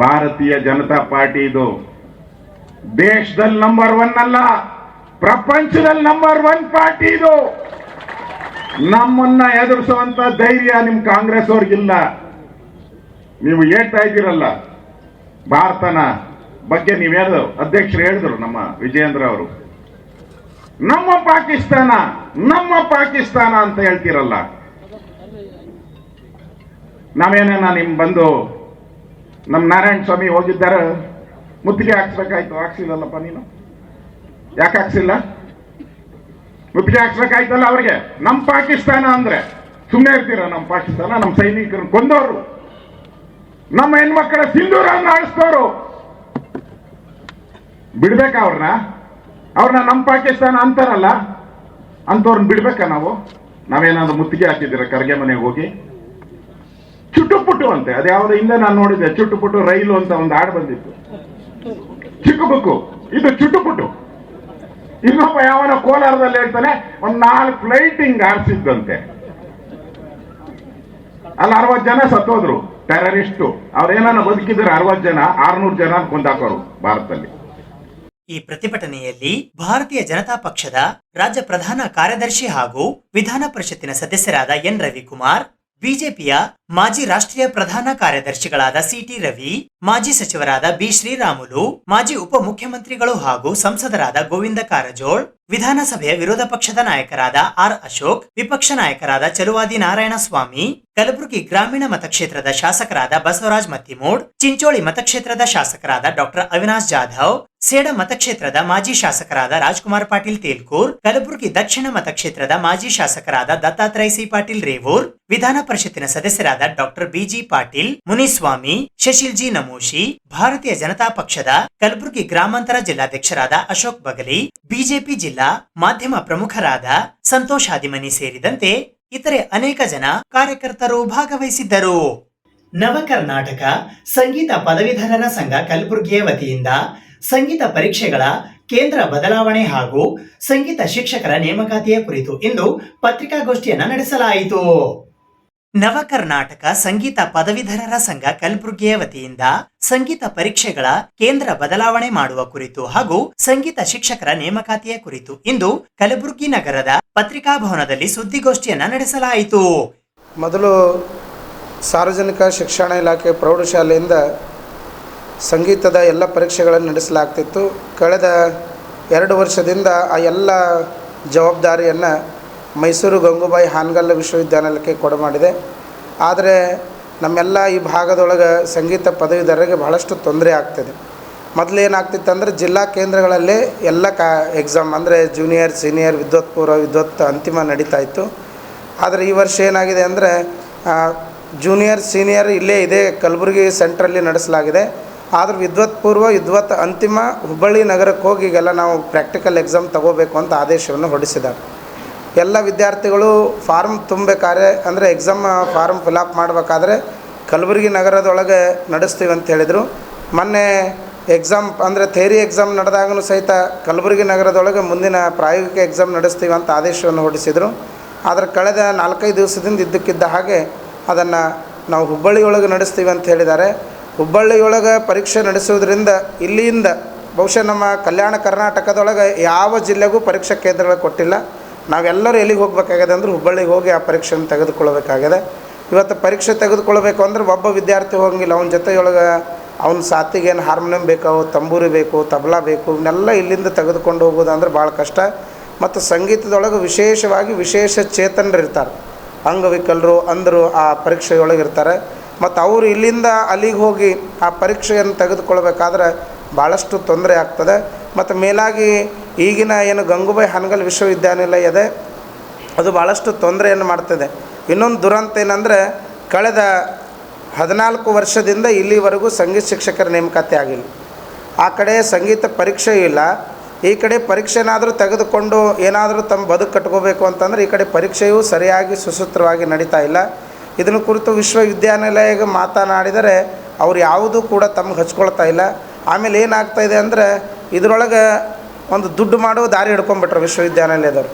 ಭಾರತೀಯ ಜನತಾ ಪಾರ್ಟಿ ಇದು ದೇಶದಲ್ಲಿ ನಂಬರ್ 1 ಅಲ್ಲ, ಪ್ರಪಂಚದಲ್ಲಿ ನಂಬರ್ 1 ಪಾರ್ಟಿ ಇದು. ನಮ್ಮನ್ನ ಎದುರಿಸುವಂತ ಧೈರ್ಯ ನಿಮ್ ಕಾಂಗ್ರೆಸ್ ಅವ್ರಿಗಿಲ್ಲ. ನೀವು ಹೇಳ್ತಾ ಇದ್ದೀರಲ್ಲ ಭಾರತನ ಬಗ್ಗೆ, ನೀವೇನು ಅಧ್ಯಕ್ಷರು ಹೇಳಿದ್ರು ನಮ್ಮ ವಿಜಯೇಂದ್ರ ಅವರು, ನಮ್ಮ ಪಾಕಿಸ್ತಾನ ಅಂತ ಹೇಳ್ತೀರಲ್ಲ. ನಾವೇನೇನ ನಿಮ್ ಬಂದು ನಮ್ಮ ನಾರಾಯಣ ಸ್ವಾಮಿ ಹೋಗಿದ್ದಾರೆ, ಮುತ್ತಿಗೆ ಹಾಕ್ಸ್ಬೇಕಾಯ್ತು, ಹಾಕ್ಸಿಲ್ಲಲ್ಲಪ್ಪ ನೀನು. ಯಾಕೆ ಹಾಕ್ಸಿಲ್ಲ? ಮುತ್ತಿಗೆ ಹಾಕ್ಸ್ಬೇಕಾಯ್ತಲ್ಲ ಅವ್ರಿಗೆ. ನಮ್ಮ ಪಾಕಿಸ್ತಾನ ಅಂದ್ರೆ ಸುಮ್ಮನೆ ಇರ್ತೀರ? ನಮ್ಮ ಪಾಕಿಸ್ತಾನ ನಮ್ಮ ಸೈನಿಕರನ್ನು ಕೊಂದವರು, ನಮ್ಮ ಹೆಣ್ಮಕ್ಕಳ ಸಿಂಧೂರನ್ನು ಆಡಿಸ್ತವ್ರು. ಬಿಡ್ಬೇಕಾ ಅವ್ರನ್ನ ನಮ್ಮ ಪಾಕಿಸ್ತಾನ ಅಂತಾರಲ್ಲ, ಅಂತವ್ರನ್ನ ಬಿಡ್ಬೇಕಾ ನಾವು? ನಾವೇನಾದ್ರು ಮುತ್ತಿಗೆ ಹಾಕಿದ್ದೀರ ಖರ್ಗೆ ಮನೆಗೆ ಹೋಗಿ? ಚುಟ್ಟುಪುಟ್ಟು ಅಂತೆ, ಅದ್ಯಾವುದೋ ಹಿಂದೆ ನಾನು ನೋಡಿದ್ದೆ, ಚುಟ್ಟುಪುಟ್ಟು ರೈಲು ಅಂತ ಒಂದು ಹಾಡು ಬಂದಿತ್ತು. ಚಿಕ್ಕ ಬುಕ್ಕು ಇದು ಚುಟ್ಟುಪುಟ್ಟು. ಇನ್ನೊಬ್ಬ ಯಾವನ ಕೋಲಾರದಲ್ಲಿ ಹೇಳ್ತಾನೆ ಒಂದ್ 4 ಫ್ಲೈಟ್ ಹಿಂಗ್ ಆರಿಸಿದ್ದಂತೆ. ಅಲ್ಲಿ 60 ಜನ ಸತ್ತೋದ್ರು ಟೆರರಿಸ್ಟು. ಅವ್ರೇನ ಬದುಕಿದ್ರೆ 60 ಜನ 600 ಜನ ಕೊಂದಾಕೋರು ಭಾರತದಲ್ಲಿ. ಈ ಪ್ರತಿಭಟನೆಯಲ್ಲಿ ಭಾರತೀಯ ಜನತಾ ಪಕ್ಷದ ರಾಜ್ಯ ಪ್ರಧಾನ ಕಾರ್ಯದರ್ಶಿ ಹಾಗೂ ವಿಧಾನ ಪರಿಷತ್ತಿನ ಸದಸ್ಯರಾದ ಎನ್ ರವಿಕುಮಾರ್, ಬಿಜೆಪಿಯ ಮಾಜಿ ರಾಷ್ಟ್ರೀಯ ಪ್ರಧಾನ ಕಾರ್ಯದರ್ಶಿಗಳಾದ ಸಿಟಿ ರವಿ, ಮಾಜಿ ಸಚಿವರಾದ ಬಿ ಶ್ರೀರಾಮುಲು, ಮಾಜಿ ಉಪಮುಖ್ಯಮಂತ್ರಿಗಳು ಹಾಗೂ ಸಂಸದರಾದ ಗೋವಿಂದ ಕಾರಜೋಳ್, ವಿಧಾನಸಭೆಯ ವಿರೋಧ ಪಕ್ಷದ ನಾಯಕರಾದ ಆರ್ ಅಶೋಕ್, ವಿಪಕ್ಷ ನಾಯಕರಾದ ಚಲುವಾದಿ ನಾರಾಯಣ ಸ್ವಾಮಿ, ಕಲಬುರಗಿ ಗ್ರಾಮೀಣ ಮತಕ್ಷೇತ್ರದ ಶಾಸಕರಾದ ಬಸವರಾಜ್ ಮತ್ತಿಮೂಡ್, ಚಿಂಚೋಳಿ ಮತಕ್ಷೇತ್ರದ ಶಾಸಕರಾದ ಡಾಕ್ಟರ್ ಅವಿನಾಶ್ ಜಾಧವ್, ಸೇಡ ಮತಕ್ಷೇತ್ರದ ಮಾಜಿ ಶಾಸಕರಾದ ರಾಜ್ಕುಮಾರ್ ಪಾಟೀಲ್ ತೇಲ್ಕೂರ್, ಕಲಬುರಗಿ ದಕ್ಷಿಣ ಮತಕ್ಷೇತ್ರದ ಮಾಜಿ ಶಾಸಕರಾದ ದತ್ತಾತ್ರೇಯ ಸಿ ಪಾಟೀಲ್ ರೇವೂರ್, ವಿಧಾನ ಪರಿಷತ್ತಿನ ಸದಸ್ಯರಾದ doctor B G Patil, Muniswamy, Shashil G Namoshi, ಭಾರತೀಯ ಜನತಾ ಪಕ್ಷದ ಕಲಬುರಗಿ ಗ್ರಾಮಾಂತರ ಜಿಲ್ಲಾಧ್ಯಕ್ಷರಾದ ಅಶೋಕ್ ಬಗಲಿ, ಬಿಜೆಪಿ ಜಿಲ್ಲಾ ಮಾಧ್ಯಮ ಪ್ರಮುಖರಾದ ಸಂತೋಷ್ ಹಾದಿಮನಿ ಸೇರಿದಂತೆ ಇತರೆ ಅನೇಕ ಜನ ಕಾರ್ಯಕರ್ತರು ಭಾಗವಹಿಸಿದ್ದರು. ನವ ಕರ್ನಾಟಕ ಸಂಗೀತ ಪದವೀಧರರ ಸಂಘ ಕಲಬುರಗಿಯ ವತಿಯಿಂದ ಸಂಗೀತ ಪರೀಕ್ಷೆಗಳ ಕೇಂದ್ರ ಬದಲಾವಣೆ ಹಾಗೂ ಸಂಗೀತ ಶಿಕ್ಷಕರ ನೇಮಕಾತಿಯ ಕುರಿತು ಇಂದು ಪತ್ರಿಕಾಗೋಷ್ಠಿಯನ್ನು ನಡೆಸಲಾಯಿತು. ನವ ಕರ್ನಾಟಕ ಸಂಗೀತ ಪದವೀಧರರ ಸಂಘ ಕಲಬುರಗಿಯ ವತಿಯಿಂದ ಸಂಗೀತ ಪರೀಕ್ಷೆಗಳ ಕೇಂದ್ರ ಬದಲಾವಣೆ ಮಾಡುವ ಕುರಿತು ಹಾಗೂ ಸಂಗೀತ ಶಿಕ್ಷಕರ ನೇಮಕಾತಿಯ ಕುರಿತು ಇಂದು ಕಲಬುರಗಿ ನಗರದ ಪತ್ರಿಕಾ ಭವನದಲ್ಲಿ ಸುದ್ದಿಗೋಷ್ಠಿಯನ್ನು ನಡೆಸಲಾಯಿತು. ಮೊದಲು ಸಾರ್ವಜನಿಕ ಶಿಕ್ಷಣ ಇಲಾಖೆ ಪ್ರೌಢಶಾಲೆಯಿಂದ ಸಂಗೀತದ ಎಲ್ಲ ಪರೀಕ್ಷೆಗಳನ್ನು ನಡೆಸಲಾಗ್ತಿತ್ತು. ಕಳೆದ 2 ವರ್ಷದಿಂದ ಆ ಎಲ್ಲ ಜವಾಬ್ದಾರಿಯನ್ನು ಮೈಸೂರು ಗಂಗೂಬಾಯಿ ಹಾನಗಲ್ ವಿಶ್ವವಿದ್ಯಾನಿಲಯಕ್ಕೆ ಕೊಡಮಾಡಿದೆ. ಆದರೆ ನಮ್ಮೆಲ್ಲ ಈ ಭಾಗದೊಳಗೆ ಸಂಗೀತ ಪದವೀಧರರಿಗೆ ಬಹಳಷ್ಟು ತೊಂದರೆ ಆಗ್ತಿದೆ. ಮೊದಲೇನಾಗ್ತಿತ್ತು ಅಂದರೆ ಜಿಲ್ಲಾ ಕೇಂದ್ರಗಳಲ್ಲೇ ಎಲ್ಲ ಎಕ್ಸಾಮ್ ಅಂದರೆ ಜೂನಿಯರ್, ಸೀನಿಯರ್, ವಿದ್ವತ್ ಪೂರ್ವ, ವಿದ್ವತ್ ಅಂತಿಮ ನಡೀತಾ ಇತ್ತು. ಆದರೆ ಈ ವರ್ಷ ಏನಾಗಿದೆ ಅಂದರೆ ಜೂನಿಯರ್, ಸೀನಿಯರ್ ಇಲ್ಲೇ ಇದೆ ಕಲಬುರಗಿ ಸೆಂಟ್ರಲ್ಲಿ ನಡೆಸಲಾಗಿದೆ. ಆದರೆ ವಿದ್ವತ್ ಪೂರ್ವ, ವಿದ್ವತ್ ಅಂತಿಮ ಹುಬ್ಬಳ್ಳಿ ನಗರಕ್ಕೆ ಹೋಗಿ ಈಗೆಲ್ಲ ನಾವು ಪ್ರಾಕ್ಟಿಕಲ್ ಎಕ್ಸಾಮ್ ತಗೋಬೇಕು ಅಂತ ಆದೇಶವನ್ನು ಹೊರಡಿಸಿದ್ದಾರೆ. ಎಲ್ಲ ವಿದ್ಯಾರ್ಥಿಗಳು ಫಾರ್ಮ್ ತುಂಬಬೇಕಾದ್ರೆ ಅಂದರೆ ಎಕ್ಸಾಮ್ ಫಾರ್ಮ್ ಫಿಲಪ್ ಮಾಡಬೇಕಾದ್ರೆ ಕಲಬುರಗಿ ನಗರದೊಳಗೆ ನಡೆಸ್ತೀವಿ ಅಂತ ಹೇಳಿದರು. ಮೊನ್ನೆ ಎಕ್ಸಾಮ್ ಅಂದರೆ ಥಿಯರಿ ಎಕ್ಸಾಮ್ ನಡೆದಾಗೂ ಸಹಿತ ಕಲಬುರಗಿ ನಗರದೊಳಗೆ ಮುಂದಿನ ಪ್ರಾಯೋಗಿಕ ಎಕ್ಸಾಮ್ ನಡೆಸ್ತೀವಿ ಅಂತ ಆದೇಶವನ್ನು ಹೊರಡಿಸಿದರು. ಆದರೆ ಕಳೆದ 4-5 ದಿವಸದಿಂದ ಇದ್ದಕ್ಕಿದ್ದ ಹಾಗೆ ಅದನ್ನು ನಾವು ಹುಬ್ಬಳ್ಳಿಯೊಳಗೆ ನಡೆಸ್ತೀವಿ ಅಂತ ಹೇಳಿದ್ದಾರೆ. ಹುಬ್ಬಳ್ಳಿಯೊಳಗೆ ಪರೀಕ್ಷೆ ನಡೆಸೋದ್ರಿಂದ ಇಲ್ಲಿಂದ ಬಹುಶಃ ನಮ್ಮ ಕಲ್ಯಾಣ ಕರ್ನಾಟಕದೊಳಗೆ ಯಾವ ಜಿಲ್ಲೆಗೂ ಪರೀಕ್ಷಾ ಕೇಂದ್ರಗಳು ಕೊಟ್ಟಿಲ್ಲ. ನಾವೆಲ್ಲರೂ ಎಲ್ಲಿಗೆ ಹೋಗಬೇಕಾಗಿದೆ ಅಂದರೆ ಹುಬ್ಬಳ್ಳಿಗೆ ಹೋಗಿ ಆ ಪರೀಕ್ಷೆಯನ್ನು ತೆಗೆದುಕೊಳ್ಳಬೇಕಾಗಿದೆ. ಇವತ್ತು ಪರೀಕ್ಷೆ ತೆಗೆದುಕೊಳ್ಬೇಕು ಅಂದ್ರೆ ಒಬ್ಬ ವಿದ್ಯಾರ್ಥಿ ಹೋಗಂಗಿಲ್ಲ. ಅವನ ಜೊತೆಯೊಳಗೆ ಅವನ ಸಾತಿಗೆ ಏನು ಹಾರ್ಮೋನಿಯಂ ಬೇಕು, ತಂಬೂರಿ ಬೇಕು, ತಬಲಾ ಬೇಕು, ಇವನ್ನೆಲ್ಲ ಇಲ್ಲಿಂದ ತೆಗೆದುಕೊಂಡು ಹೋಗೋದು ಅಂದ್ರೆ ಭಾಳ ಕಷ್ಟ. ಮತ್ತು ಸಂಗೀತದೊಳಗೆ ವಿಶೇಷವಾಗಿ ವಿಶೇಷ ಚೇತನರು ಇರ್ತಾರೆ, ಅಂಗವಿಕಲರು ಅಂದರು ಆ ಪರೀಕ್ಷೆಯೊಳಗೆ ಇರ್ತಾರೆ. ಮತ್ತು ಅವರು ಇಲ್ಲಿಂದ ಅಲ್ಲಿಗೆ ಹೋಗಿ ಆ ಪರೀಕ್ಷೆಯನ್ನು ತೆಗೆದುಕೊಳ್ಬೇಕಾದ್ರೆ ಭಾಳಷ್ಟು ತೊಂದರೆ ಆಗ್ತದೆ. ಮತ್ತು ಮೇಲಾಗಿ ಈಗಿನ ಏನು ಗಂಗೂಬಾಯಿ ಹಾನಗಲ್ ವಿಶ್ವವಿದ್ಯಾನಿಲಯ ಇದೆ ಅದು ಭಾಳಷ್ಟು ತೊಂದರೆಯನ್ನು ಮಾಡ್ತದೆ. ಇನ್ನೊಂದು ದುರಂತ ಏನಂದರೆ ಕಳೆದ 14 ವರ್ಷದಿಂದ ಇಲ್ಲಿವರೆಗೂ ಸಂಗೀತ ಶಿಕ್ಷಕರ ನೇಮಕಾತಿ ಆಗಿಲ್ಲ. ಆ ಕಡೆ ಸಂಗೀತ ಪರೀಕ್ಷೆ ಇಲ್ಲ, ಈ ಕಡೆ ಪರೀಕ್ಷೆನಾದರೂ ತೆಗೆದುಕೊಂಡು ಏನಾದರೂ ತಮ್ಮ ಬದುಕು ಕಟ್ಕೋಬೇಕು ಅಂತಂದರೆ ಈ ಕಡೆ ಪರೀಕ್ಷೆಯೂ ಸರಿಯಾಗಿ ಸುಸೂತ್ರವಾಗಿ ನಡೀತಾ ಇಲ್ಲ. ಇದನ್ನು ಕುರಿತು ವಿಶ್ವವಿದ್ಯಾನಿಲಯಕ್ಕೆ ಮಾತನಾಡಿದರೆ ಅವ್ರು ಯಾವುದೂ ಕೂಡ ತಮಗೆ ಹಚ್ಕೊಳ್ತಾ ಇಲ್ಲ. ಆಮೇಲೆ ಏನಾಗ್ತಾಯಿದೆ ಅಂದರೆ ಇದರೊಳಗೆ ಒಂದು ದುಡ್ಡು ಮಾಡೋ ದಾರಿ ಹಿಡ್ಕೊಂಡ್ಬಿಟ್ರು ವಿಶ್ವವಿದ್ಯಾನಿಲಯದವರು.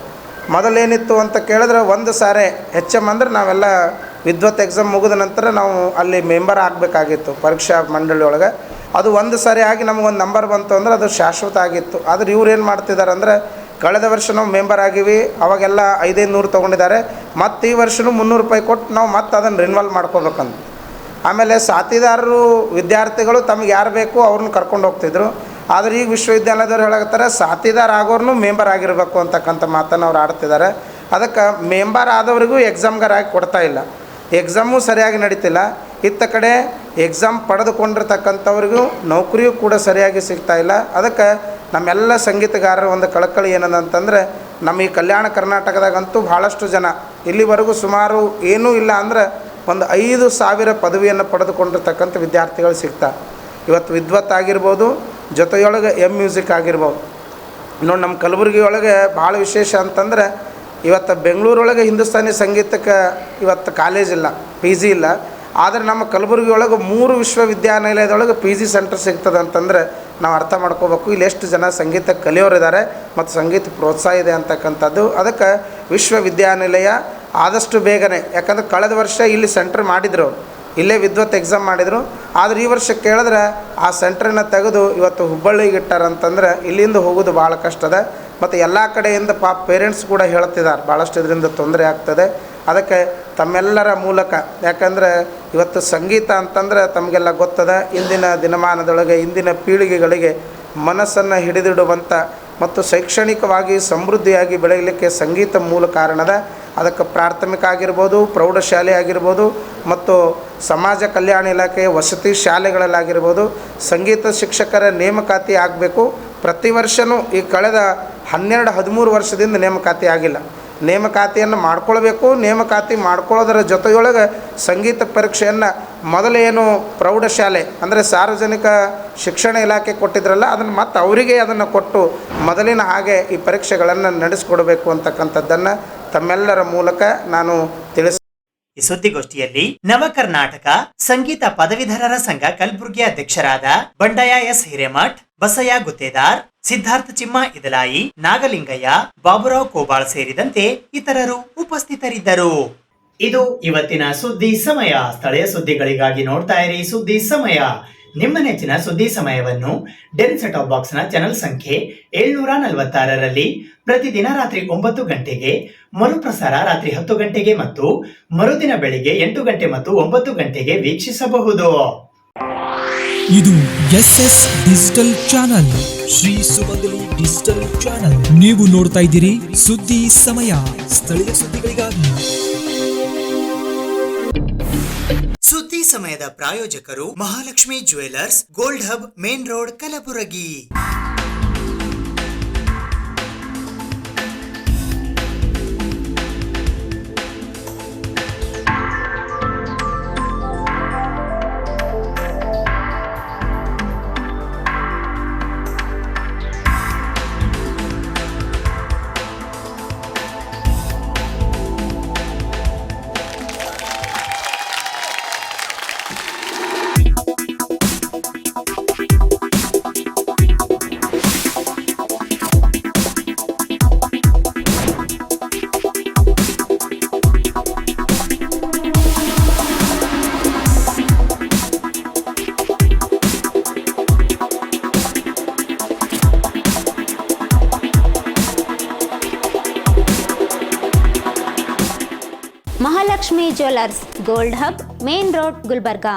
ಮೊದಲೇನಿತ್ತು ಅಂತ ಕೇಳಿದ್ರೆ ಒಂದು ಸಾರಿ HM ಅಂದರೆ ನಾವೆಲ್ಲ ವಿದ್ವತ್ ಎಕ್ಸಾಮ್ ಮುಗಿದ ನಂತರ ನಾವು ಅಲ್ಲಿ ಮೆಂಬರ್ ಆಗಬೇಕಾಗಿತ್ತು ಪರೀಕ್ಷಾ ಮಂಡಳಿ ಒಳಗೆ. ಅದು ಒಂದು ಸಾರಿ ಆಗಿ ನಮಗೊಂದು ನಂಬರ್ ಬಂತು ಅಂದರೆ ಅದು ಶಾಶ್ವತ ಆಗಿತ್ತು. ಆದರೆ ಇವ್ರು ಏನು ಮಾಡ್ತಿದ್ದಾರೆ ಅಂದರೆ ಕಳೆದ ವರ್ಷ ನಾವು ಮೆಂಬರ್ ಆಗಿವಿ, ಅವಾಗೆಲ್ಲ 500-500 ತೊಗೊಂಡಿದ್ದಾರೆ. ಮತ್ತು ಈ ವರ್ಷವೂ 300 ರೂಪಾಯಿ ಕೊಟ್ಟು ನಾವು ಮತ್ತೆ ಅದನ್ನು ರಿನ್ವಾಲ್ ಮಾಡ್ಕೋಬೇಕಂತ. ಆಮೇಲೆ ಸಾಥಿದಾರರು ವಿದ್ಯಾರ್ಥಿಗಳು ತಮಗೆ ಯಾರು ಬೇಕು ಅವ್ರನ್ನ ಕರ್ಕೊಂಡು ಹೋಗ್ತಿದ್ರು. ಆದರೆ ಈಗ ವಿಶ್ವವಿದ್ಯಾಲಯದವ್ರು ಹೇಳಾಕತ್ತಾರೆ ಸಾಥಿದಾರ ಆಗೋರ್ನು ಮೆಂಬರ್ ಆಗಿರಬೇಕು ಅಂತಕ್ಕಂಥ ಮಾತನ್ನು ಅವ್ರು ಆಡ್ತಿದ್ದಾರೆ. ಅದಕ್ಕೆ ಮೆಂಬರ್ ಆದವರಿಗೂ ಎಕ್ಸಾಮ್ಗಾರಾಗಿ ಕೊಡ್ತಾ ಇಲ್ಲ, ಎಕ್ಸಾಮು ಸರಿಯಾಗಿ ನಡೀತಿಲ್ಲ. ಇತ್ತ ಕಡೆ ಎಕ್ಸಾಮ್ ಪಡೆದುಕೊಂಡಿರ್ತಕ್ಕಂಥವ್ರಿಗೂ ನೌಕರಿಯೂ ಕೂಡ ಸರಿಯಾಗಿ ಸಿಗ್ತಾ ಇಲ್ಲ. ಅದಕ್ಕೆ ನಮ್ಮೆಲ್ಲ ಸಂಗೀತಗಾರರ ಒಂದು ಕಳಕಳಿ ಏನದಂತಂದರೆ ನಮ್ಮ ಈ ಕಲ್ಯಾಣ ಕರ್ನಾಟಕದಾಗಂತೂ ಭಾಳಷ್ಟು ಜನ ಇಲ್ಲಿವರೆಗೂ ಸುಮಾರು ಏನೂ ಇಲ್ಲ ಅಂದರೆ ಒಂದು 5,000 ಪದವಿಯನ್ನು ಪಡೆದುಕೊಂಡಿರ್ತಕ್ಕಂಥ ವಿದ್ಯಾರ್ಥಿಗಳು ಸಿಗ್ತಾರೆ. ಇವತ್ತು ವಿದ್ವತ್ ಆಗಿರ್ಬೋದು, ಜೊತೆಯೊಳಗೆ ಮ್ಯೂಸಿಕ್ ಆಗಿರ್ಬೋದು. ನೋಡಿ ನಮ್ಮ ಕಲಬುರಗಿ ಒಳಗೆ ಭಾಳ ವಿಶೇಷ ಅಂತಂದರೆ ಇವತ್ತು ಬೆಂಗಳೂರೊಳಗೆ ಹಿಂದೂಸ್ತಾನಿ ಸಂಗೀತಕ್ಕೆ ಇವತ್ತು ಕಾಲೇಜ್ ಇಲ್ಲ, PG ಇಲ್ಲ. ಆದರೆ ನಮ್ಮ ಕಲಬುರಗಿ ಒಳಗೆ 3 ವಿಶ್ವವಿದ್ಯಾನಿಲಯದೊಳಗೆ PG ಸೆಂಟರ್ ಸಿಗ್ತದೆ ಅಂತಂದರೆ ನಾವು ಅರ್ಥ ಮಾಡ್ಕೋಬೇಕು ಇಲ್ಲಿ ಎಷ್ಟು ಜನ ಸಂಗೀತ ಕಲಿಯೋರಿದ್ದಾರೆ ಮತ್ತು ಸಂಗೀತ ಪ್ರೋತ್ಸಾಹ ಇದೆ ಅಂತಕ್ಕಂಥದ್ದು. ಅದಕ್ಕೆ ವಿಶ್ವವಿದ್ಯಾನಿಲಯ ಆದಷ್ಟು ಬೇಗನೆ, ಯಾಕಂದರೆ ಕಳೆದ ವರ್ಷ ಇಲ್ಲಿ ಸೆಂಟರ್ ಮಾಡಿದರು, ಇಲ್ಲೇ ವಿದ್ವತ್ ಎಕ್ಸಾಮ್ ಮಾಡಿದರು. ಆದರೆ ಈ ವರ್ಷ ಕೇಳಿದ್ರೆ ಆ ಸೆಂಟ್ರನ್ನು ತೆಗೆದು ಇವತ್ತು ಹುಬ್ಬಳ್ಳಿಗೆ ಇಟ್ಟಾರಂತಂದ್ರೆ ಇಲ್ಲಿಂದ ಹೋಗೋದು ಭಾಳ ಕಷ್ಟದ. ಮತ್ತು ಎಲ್ಲ ಕಡೆಯಿಂದ ಪೇರೆಂಟ್ಸ್ ಕೂಡ ಹೇಳ್ತಿದ್ದಾರೆ ಭಾಳಷ್ಟು ಇದರಿಂದ ತೊಂದರೆ ಆಗ್ತದೆ. ಅದಕ್ಕೆ ತಮ್ಮೆಲ್ಲರ ಮೂಲಕ, ಯಾಕಂದರೆ ಇವತ್ತು ಸಂಗೀತ ಅಂತಂದರೆ ತಮಗೆಲ್ಲ ಗೊತ್ತದ, ಇಂದಿನ ದಿನಮಾನದೊಳಗೆ ಇಂದಿನ ಪೀಳಿಗೆಗಳಿಗೆ ಮನಸ್ಸನ್ನು ಹಿಡಿದಿಡುವಂಥ ಮತ್ತು ಶೈಕ್ಷಣಿಕವಾಗಿ ಸಮೃದ್ಧಿಯಾಗಿ ಬೆಳೆಯಲಿಕ್ಕೆ ಸಂಗೀತ ಮೂಲ ಕಾರಣದ. ಅದಕ್ಕೆ ಪ್ರಾಥಮಿಕ ಆಗಿರ್ಬೋದು, ಪ್ರೌಢಶಾಲೆ ಆಗಿರ್ಬೋದು ಮತ್ತು ಸಮಾಜ ಕಲ್ಯಾಣ ಇಲಾಖೆ ವಸತಿ ಶಾಲೆಗಳಲ್ಲಾಗಿರ್ಬೋದು ಸಂಗೀತ ಶಿಕ್ಷಕರ ನೇಮಕಾತಿ ಆಗಬೇಕು. ಪ್ರತಿ ವರ್ಷವೂ ಈ ಕಳೆದ 12-13 ವರ್ಷದಿಂದ ನೇಮಕಾತಿ ಆಗಿಲ್ಲ. ನೇಮಕಾತಿಯನ್ನು ಮಾಡ್ಕೊಳ್ಬೇಕು. ನೇಮಕಾತಿ ಮಾಡ್ಕೊಳ್ಳೋದರ ಜೊತೆಯೊಳಗೆ ಸಂಗೀತ ಪರೀಕ್ಷೆಯನ್ನು ಮೊದಲೇನು ಪ್ರೌಢಶಾಲೆ ಅಂದರೆ ಸಾರ್ವಜನಿಕ ಶಿಕ್ಷಣ ಇಲಾಖೆ ಕೊಟ್ಟಿದ್ರಲ್ಲ ಅದನ್ನು ಮತ್ತೆ ಅವರಿಗೆ ಅದನ್ನು ಕೊಟ್ಟು ಮೊದಲಿನ ಹಾಗೆ ಈ ಪರೀಕ್ಷೆಗಳನ್ನು ನಡೆಸಿಕೊಡಬೇಕು ಅಂತಕ್ಕಂಥದ್ದನ್ನು ತಮ್ಮೆಲ್ಲರ ಮೂಲಕ ನಾನು ತಿಳಿಸ. ಈ ಸುದ್ದಿಗೋಷ್ಠಿಯಲ್ಲಿ ನವ ಕರ್ನಾಟಕ ಸಂಗೀತ ಪದವೀಧರರ ಸಂಘ ಕಲಬುರಗಿ ಅಧ್ಯಕ್ಷರಾದ ಬಂಡಾಯ S ಹಿರೇಮಠ್, ಬಸಯ್ಯ ಗುತ್ತೇದಾರ್, ಸಿದ್ಧಾರ್ಥ ಚಿಮ್ಮ ಇದಲಾಯಿ, ನಾಗಲಿಂಗಯ್ಯ, ಬಾಬುರಾವ್ ಕೋಬಾಳ್ ಸೇರಿದಂತೆ ಇತರರು ಉಪಸ್ಥಿತರಿದ್ದರು. ಇದು ಇವತ್ತಿನ ಸುದ್ದಿ ಸಮಯ. ಸ್ಥಳೀಯ ಸುದ್ದಿಗಳಿಗಾಗಿ ನೋಡ್ತಾ ಇರಿ ಸುದ್ದಿ ಸಮಯ. ನಿಮ್ಮ ನೆಚ್ಚಿನ ಸುದ್ದಿ ಸಮಯವನ್ನು ಡೆನ್ ಸೆಟ್ ಆಫ್ ಬಾಕ್ಸ್ ನ ಚಾನೆಲ್ ಸಂಖ್ಯೆ 746ರಲ್ಲಿ ಪ್ರತಿದಿನ ರಾತ್ರಿ 9 ಗಂಟೆಗೆ, ಮರುಪ್ರಸಾರ ರಾತ್ರಿ 10 ಗಂಟೆಗೆ ಮತ್ತು ಮರುದಿನ ಬೆಳಿಗ್ಗೆ 8 ಗಂಟೆ ಮತ್ತು 9 ಗಂಟೆಗೆ ವೀಕ್ಷಿಸಬಹುದು. ಇದು SS ಡಿಜಿಟಲ್ ಚಾನಲ್, ಶ್ರೀ ಸುಮಂಗಲಿ ಡಿಜಿಟಲ್ ಚಾನಲ್. ನೀವು ನೋಡ್ತಾ ಇದ್ದೀರಿ ಸುದ್ದಿ ಸಮಯ, ಸ್ಥಳೀಯ ಸುದ್ದಿಗಳಿಗಾಗಿ. ಸುದ್ದಿ ಸಮಯದ ಪ್ರಾಯೋಜಕರು Mahalakshmi jewellers, gold hub, main road, Kalaburagi. Mahalakshmi jewellers, gold hub, main road, Gulbarga.